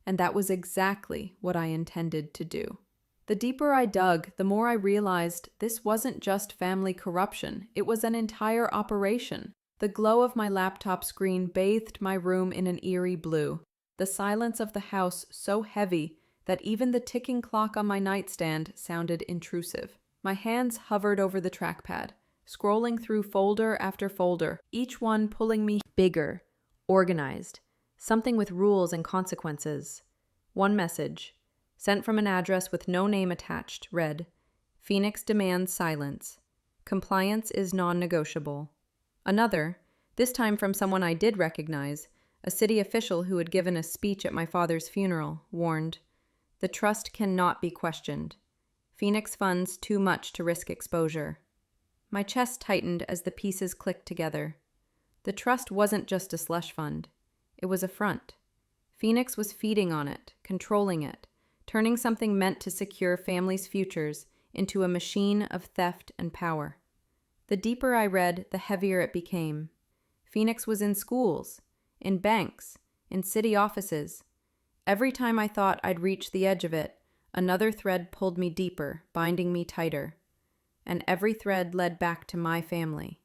And that was exactly what I intended to do. The deeper I dug, the more I realized this wasn't just family corruption. It was an entire operation. The glow of my laptop screen bathed my room in an eerie blue. The silence of the house so heavy that even the ticking clock on my nightstand sounded intrusive. My hands hovered over the trackpad, scrolling through folder after folder, each one pulling me bigger, organized, something with rules and consequences. One message, sent from an address with no name attached, read, "Phoenix demands silence. Compliance is non-negotiable." Another, this time from someone I did recognize, a city official who had given a speech at my father's funeral, warned, "The trust cannot be questioned. Phoenix funds too much to risk exposure." My chest tightened as the pieces clicked together. The trust wasn't just a slush fund. It was a front. Phoenix was feeding on it, controlling it, turning something meant to secure families' futures into a machine of theft and power. The deeper I read, the heavier it became. Phoenix was in schools, in banks, in city offices. Every time I thought I'd reach the edge of it, another thread pulled me deeper, binding me tighter. And every thread led back to my family.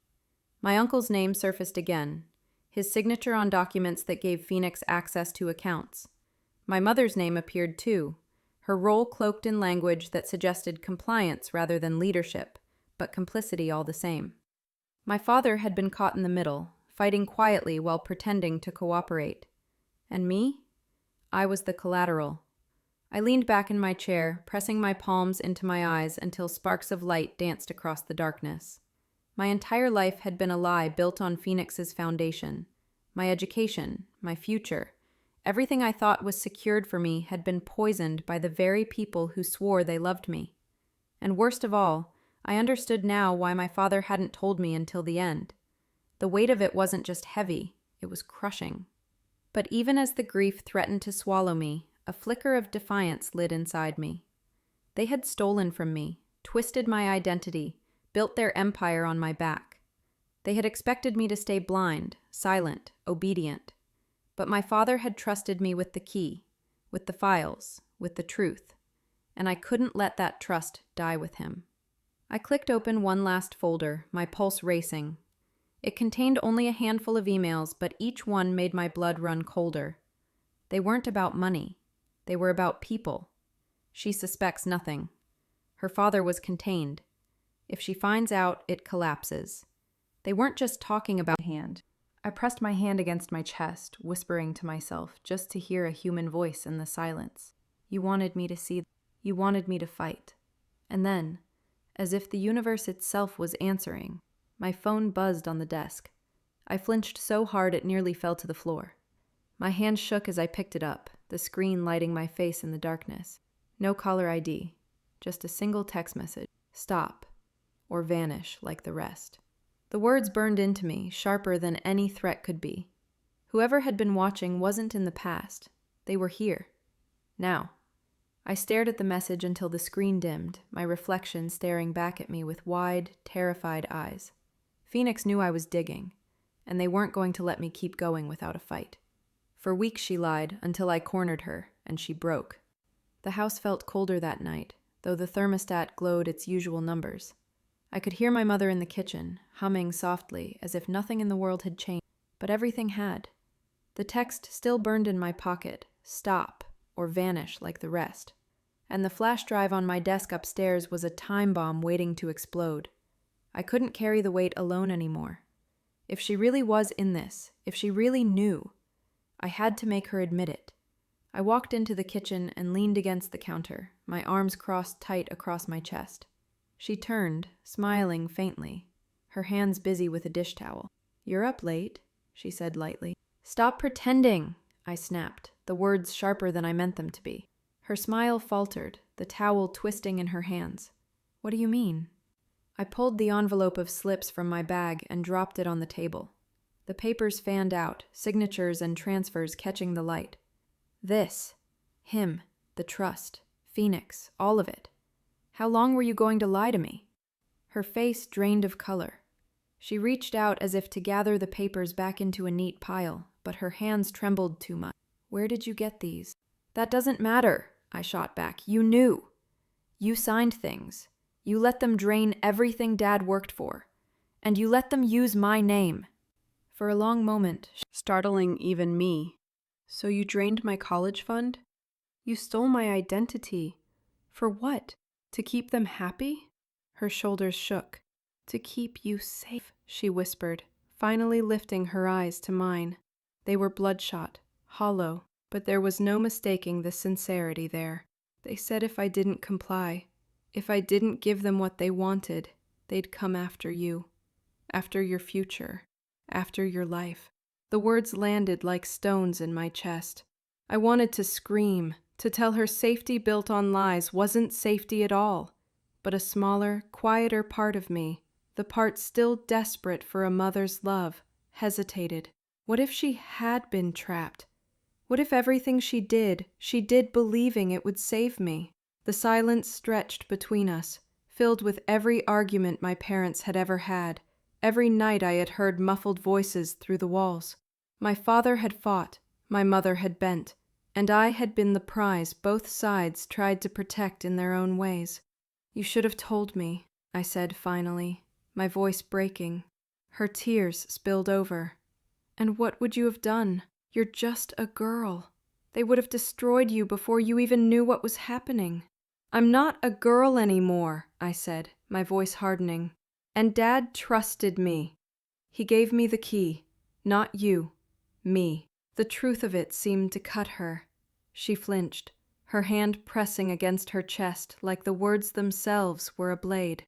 My uncle's name surfaced again, his signature on documents that gave Phoenix access to accounts. My mother's name appeared too, her role cloaked in language that suggested compliance rather than leadership, but complicity all the same. My father had been caught in the middle, fighting quietly while pretending to cooperate. And me? I was the collateral. I leaned back in my chair, pressing my palms into my eyes until sparks of light danced across the darkness. My entire life had been a lie built on Phoenix's foundation. My education, my future, everything I thought was secured for me had been poisoned by the very people who swore they loved me. And worst of all, I understood now why my father hadn't told me until the end. The weight of it wasn't just heavy, it was crushing. But even as the grief threatened to swallow me, a flicker of defiance lit inside me. They had stolen from me, twisted my identity, built their empire on my back. They had expected me to stay blind, silent, obedient. But my father had trusted me with the key, with the files, with the truth, and I couldn't let that trust die with him. I clicked open one last folder, my pulse racing. It contained only a handful of emails, but each one made my blood run colder. They weren't about money. They were about people. She suspects nothing. Her father was contained. If she finds out, it collapses. They weren't just talking about hand. I pressed my hand against my chest, whispering to myself, just to hear a human voice in the silence. You wanted me to see. You wanted me to fight. And then, as if the universe itself was answering, my phone buzzed on the desk. I flinched so hard it nearly fell to the floor. My hand shook as I picked it up, the screen lighting my face in the darkness. No caller ID, just a single text message. Stop, or vanish like the rest. The words burned into me, sharper than any threat could be. Whoever had been watching wasn't in the past. They were here. Now. I stared at the message until the screen dimmed, my reflection staring back at me with wide, terrified eyes. Phoenix knew I was digging, and they weren't going to let me keep going without a fight. For weeks she lied until I cornered her, and she broke. The house felt colder that night, though the thermostat glowed its usual numbers. I could hear my mother in the kitchen, humming softly as if nothing in the world had changed, but everything had. The text still burned in my pocket, stop, or vanish like the rest. And the flash drive on my desk upstairs was a time bomb waiting to explode. I couldn't carry the weight alone anymore. If she really was in this, if she really knew, I had to make her admit it. I walked into the kitchen and leaned against the counter, my arms crossed tight across my chest. She turned, smiling faintly, her hands busy with a dish towel. "You're up late," she said lightly. "Stop pretending," I snapped, the words sharper than I meant them to be. Her smile faltered, the towel twisting in her hands. "What do you mean?" I pulled the envelope of slips from my bag and dropped it on the table. The papers fanned out, signatures and transfers catching the light. This, him, the trust, Phoenix, all of it. How long were you going to lie to me? Her face drained of color. She reached out as if to gather the papers back into a neat pile, but her hands trembled too much. "Where did you get these?" "That doesn't matter," I shot back. "You knew. You signed things. You let them drain everything Dad worked for. And you let them use my name." For a long moment, startling even me. "So you drained my college fund? You stole my identity. For what? To keep them happy?" Her shoulders shook. "To keep you safe," she whispered, finally lifting her eyes to mine. They were bloodshot, hollow, but there was no mistaking the sincerity there. "They said if I didn't comply, if I didn't give them what they wanted, they'd come after you. After your future. After your life." The words landed like stones in my chest. I wanted to scream, to tell her safety built on lies wasn't safety at all. But a smaller, quieter part of me, the part still desperate for a mother's love, hesitated. What if she had been trapped? What if everything she did believing it would save me? The silence stretched between us, filled with every argument my parents had ever had. Every night I had heard muffled voices through the walls. My father had fought, my mother had bent, and I had been the prize both sides tried to protect in their own ways. "You should have told me," I said finally, my voice breaking. Her tears spilled over. "And what would you have done? You're just a girl. They would have destroyed you before you even knew what was happening." "I'm not a girl anymore," I said, my voice hardening. "And Dad trusted me. He gave me the key. Not you. Me." The truth of it seemed to cut her. She flinched, her hand pressing against her chest like the words themselves were a blade.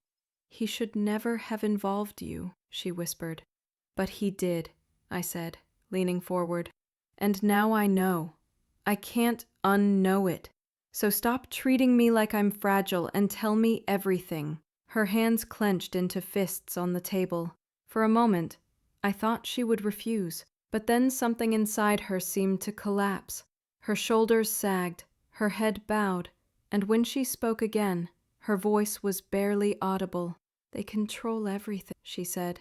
"He should never have involved you," she whispered. "But he did," I said, leaning forward. "And now I know. I can't unknow it. So stop treating me like I'm fragile and tell me everything." Her hands clenched into fists on the table. For a moment, I thought she would refuse, but then something inside her seemed to collapse. Her shoulders sagged, her head bowed, and when she spoke again, her voice was barely audible. "They control everything," she said.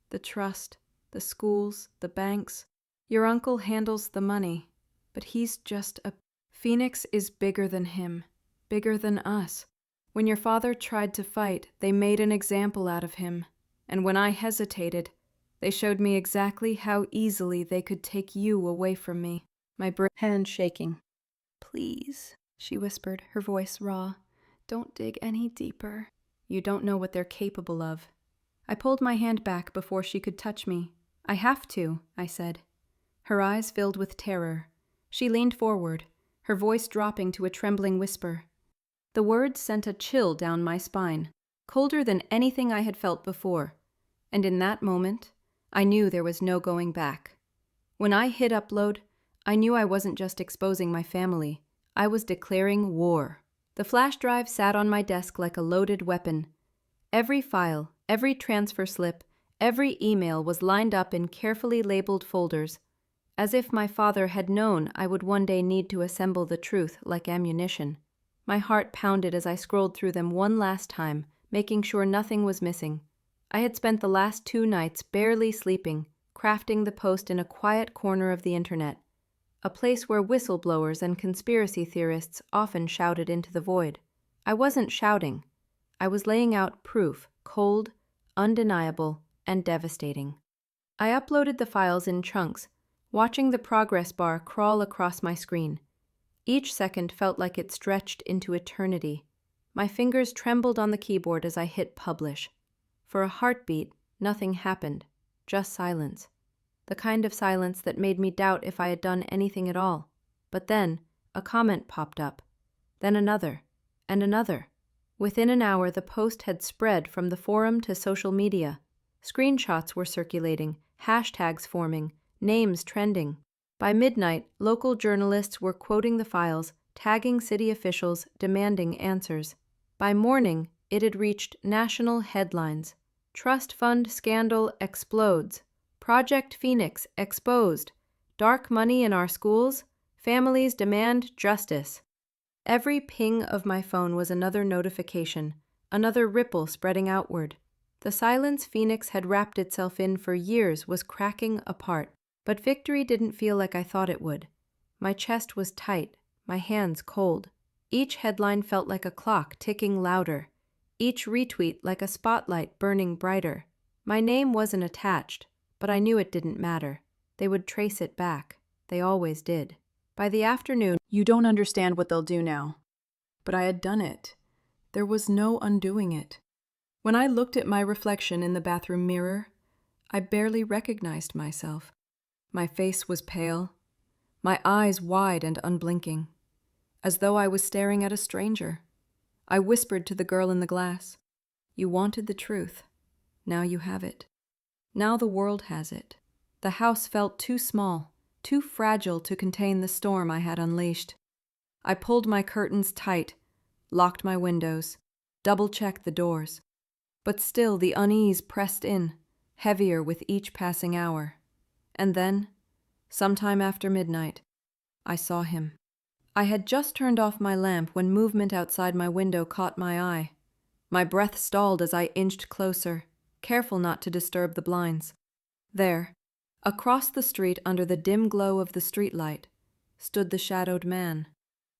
"The trust, the schools, the banks. Your uncle handles the money, but he's just a... Phoenix is bigger than him, bigger than us. When your father tried to fight, they made an example out of him. And when I hesitated, they showed me exactly how easily they could take you away from me." My hand shaking. "Please," she whispered, her voice raw. "Don't dig any deeper. You don't know what they're capable of." I pulled my hand back before she could touch me. "I have to," I said. Her eyes filled with terror. She leaned forward, her voice dropping to a trembling whisper. The words sent a chill down my spine, colder than anything I had felt before. And in that moment, I knew there was no going back. When I hit upload, I knew I wasn't just exposing my family. I was declaring war. The flash drive sat on my desk like a loaded weapon. Every file, every transfer slip, every email was lined up in carefully labeled folders, as if my father had known I would one day need to assemble the truth like ammunition. My heart pounded as I scrolled through them one last time, making sure nothing was missing. I had spent the last 2 nights barely sleeping, crafting the post in a quiet corner of the internet, a place where whistleblowers and conspiracy theorists often shouted into the void. I wasn't shouting. I was laying out proof, cold, undeniable, and devastating. I uploaded the files in chunks, watching the progress bar crawl across my screen. Each second felt like it stretched into eternity. My fingers trembled on the keyboard as I hit publish. For a heartbeat, nothing happened, just silence. The kind of silence that made me doubt if I had done anything at all. But then, a comment popped up. Then another, and another. Within an hour, the post had spread from the forum to social media. Screenshots were circulating, hashtags forming, names trending. By midnight, local journalists were quoting the files, tagging city officials, demanding answers. By morning, it had reached national headlines. Trust fund scandal explodes. Project Phoenix exposed. Dark money in our schools. Families demand justice. Every ping of my phone was another notification, another ripple spreading outward. The silence Phoenix had wrapped itself in for years was cracking apart, but victory didn't feel like I thought it would. My chest was tight, my hands cold. Each headline felt like a clock ticking louder, each retweet like a spotlight burning brighter. My name wasn't attached, but I knew it didn't matter. They would trace it back. They always did. By the afternoon, You don't understand what they'll do now. But I had done it. There was no undoing it. When I looked at my reflection in the bathroom mirror, I barely recognized myself. My face was pale, my eyes wide and unblinking, as though I was staring at a stranger. I whispered to the girl in the glass, "You wanted the truth. Now you have it. Now the world has it." The house felt too small, too fragile to contain the storm I had unleashed. I pulled my curtains tight, locked my windows, double-checked the doors. But still the unease pressed in, heavier with each passing hour. And then, sometime after midnight, I saw him. I had just turned off my lamp when movement outside my window caught my eye. My breath stalled as I inched closer, careful not to disturb the blinds. There, across the street under the dim glow of the streetlight, stood the shadowed man.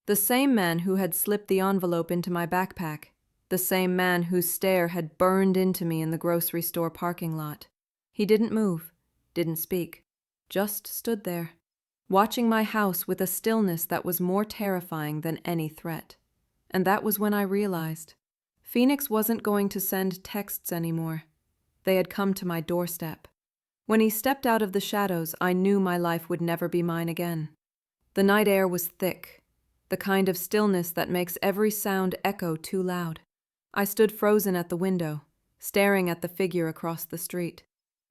The same man who had slipped the envelope into my backpack. The same man whose stare had burned into me in the grocery store parking lot. He didn't move, didn't speak, just stood there, watching my house with a stillness that was more terrifying than any threat. And that was when I realized Phoenix wasn't going to send texts anymore. They had come to my doorstep. When he stepped out of the shadows, I knew my life would never be mine again. The night air was thick, the kind of stillness that makes every sound echo too loud. I stood frozen at the window, staring at the figure across the street.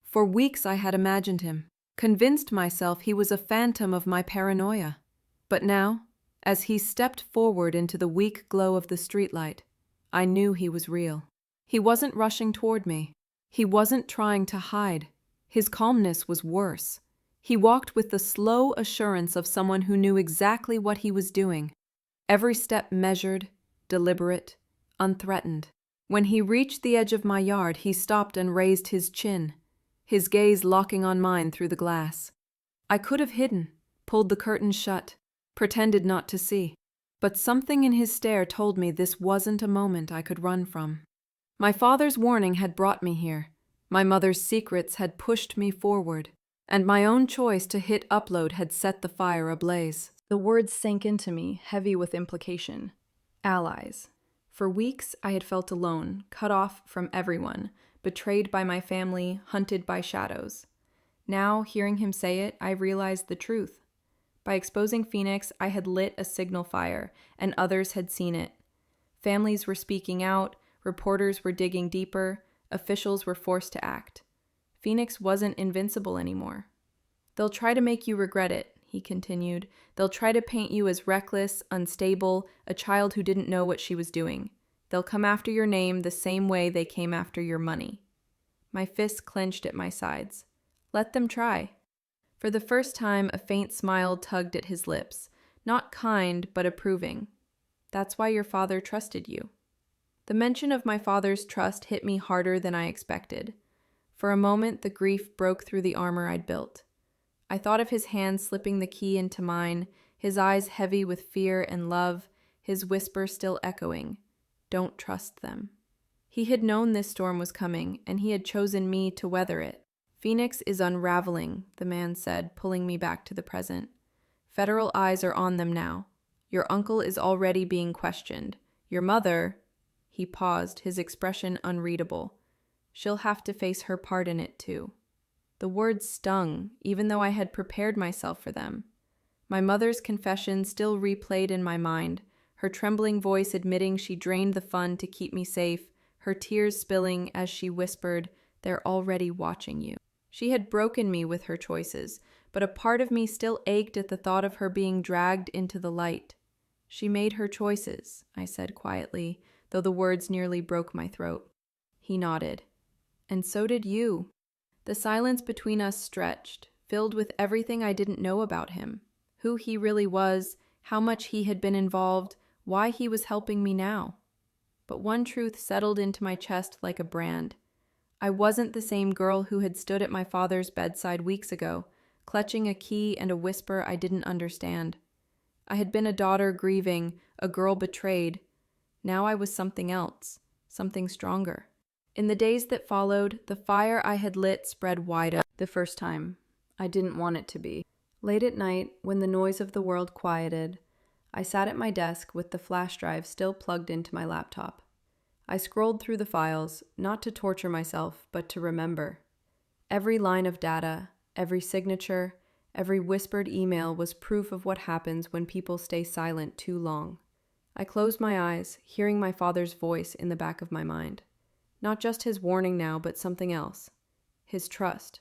For weeks I had imagined him, convinced myself he was a phantom of my paranoia. But now, as he stepped forward into the weak glow of the streetlight, I knew he was real. He wasn't rushing toward me. He wasn't trying to hide. His calmness was worse. He walked with the slow assurance of someone who knew exactly what he was doing. Every step measured, deliberate, unthreatened. When he reached the edge of my yard, he stopped and raised his chin, his gaze locking on mine through the glass. I could have hidden, pulled the curtains shut, pretended not to see, but something in his stare told me this wasn't a moment I could run from. My father's warning had brought me here. My mother's secrets had pushed me forward, and my own choice to hit upload had set the fire ablaze. The words sank into me, heavy with implication. Allies. For weeks, I had felt alone, cut off from everyone, betrayed by my family, hunted by shadows. Now, hearing him say it, I realized the truth. By exposing Phoenix, I had lit a signal fire, and others had seen it. Families were speaking out, reporters were digging deeper, officials were forced to act. Phoenix wasn't invincible anymore. "They'll try to make you regret it," he continued. "They'll try to paint you as reckless, unstable, a child who didn't know what she was doing. They'll come after your name the same way they came after your money." My fists clenched at my sides. Let them try. For the first time, a faint smile tugged at his lips, not kind but approving. That's why your father trusted you." The mention of my father's trust hit me harder than I expected. For a moment, the grief broke through the armor I'd built. I thought of his hand slipping the key into mine, his eyes heavy with fear and love, his whisper still echoing, "Don't trust them." He had known this storm was coming, and he had chosen me to weather it. "Phoenix is unraveling," the man said, pulling me back to the present. "Federal eyes are on them now. Your uncle is already being questioned. Your mother—" He paused, his expression unreadable. "She'll have to face her part in it, too." The words stung, even though I had prepared myself for them. My mother's confession still replayed in my mind, her trembling voice admitting she drained the fund to keep me safe, her tears spilling as she whispered, "They're already watching you." She had broken me with her choices, but a part of me still ached at the thought of her being dragged into the light. "She made her choices," I said quietly, though the words nearly broke my throat. He nodded. "And so did you." The silence between us stretched, filled with everything I didn't know about him. Who he really was, how much he had been involved, why he was helping me now. But one truth settled into my chest like a brand. I wasn't the same girl who had stood at my father's bedside weeks ago, clutching a key and a whisper I didn't understand. I had been a daughter grieving, a girl betrayed. Now I was something else, something stronger. In the days that followed, the fire I had lit spread wider. The first time, I didn't want it to be. Late at night, when the noise of the world quieted, I sat at my desk with the flash drive still plugged into my laptop. I scrolled through the files, not to torture myself, but to remember. Every line of data, every signature, every whispered email was proof of what happens when people stay silent too long. I closed my eyes, hearing my father's voice in the back of my mind. Not just his warning now, but something else. His trust,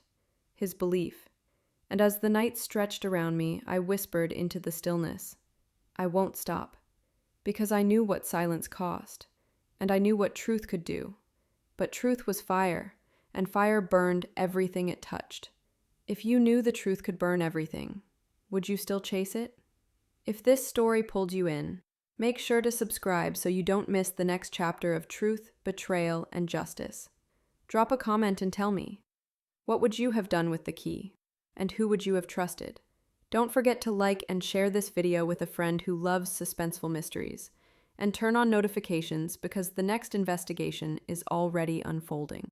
his belief. And as the night stretched around me, I whispered into the stillness, "I won't stop." Because I knew what silence cost, and I knew what truth could do. But truth was fire, and fire burned everything it touched. If you knew the truth could burn everything, would you still chase it? If this story pulled you in, make sure to subscribe so you don't miss the next chapter of truth, betrayal, and justice. Drop a comment and tell me, what would you have done with the key? And who would you have trusted? Don't forget to like and share this video with a friend who loves suspenseful mysteries. And turn on notifications because the next investigation is already unfolding.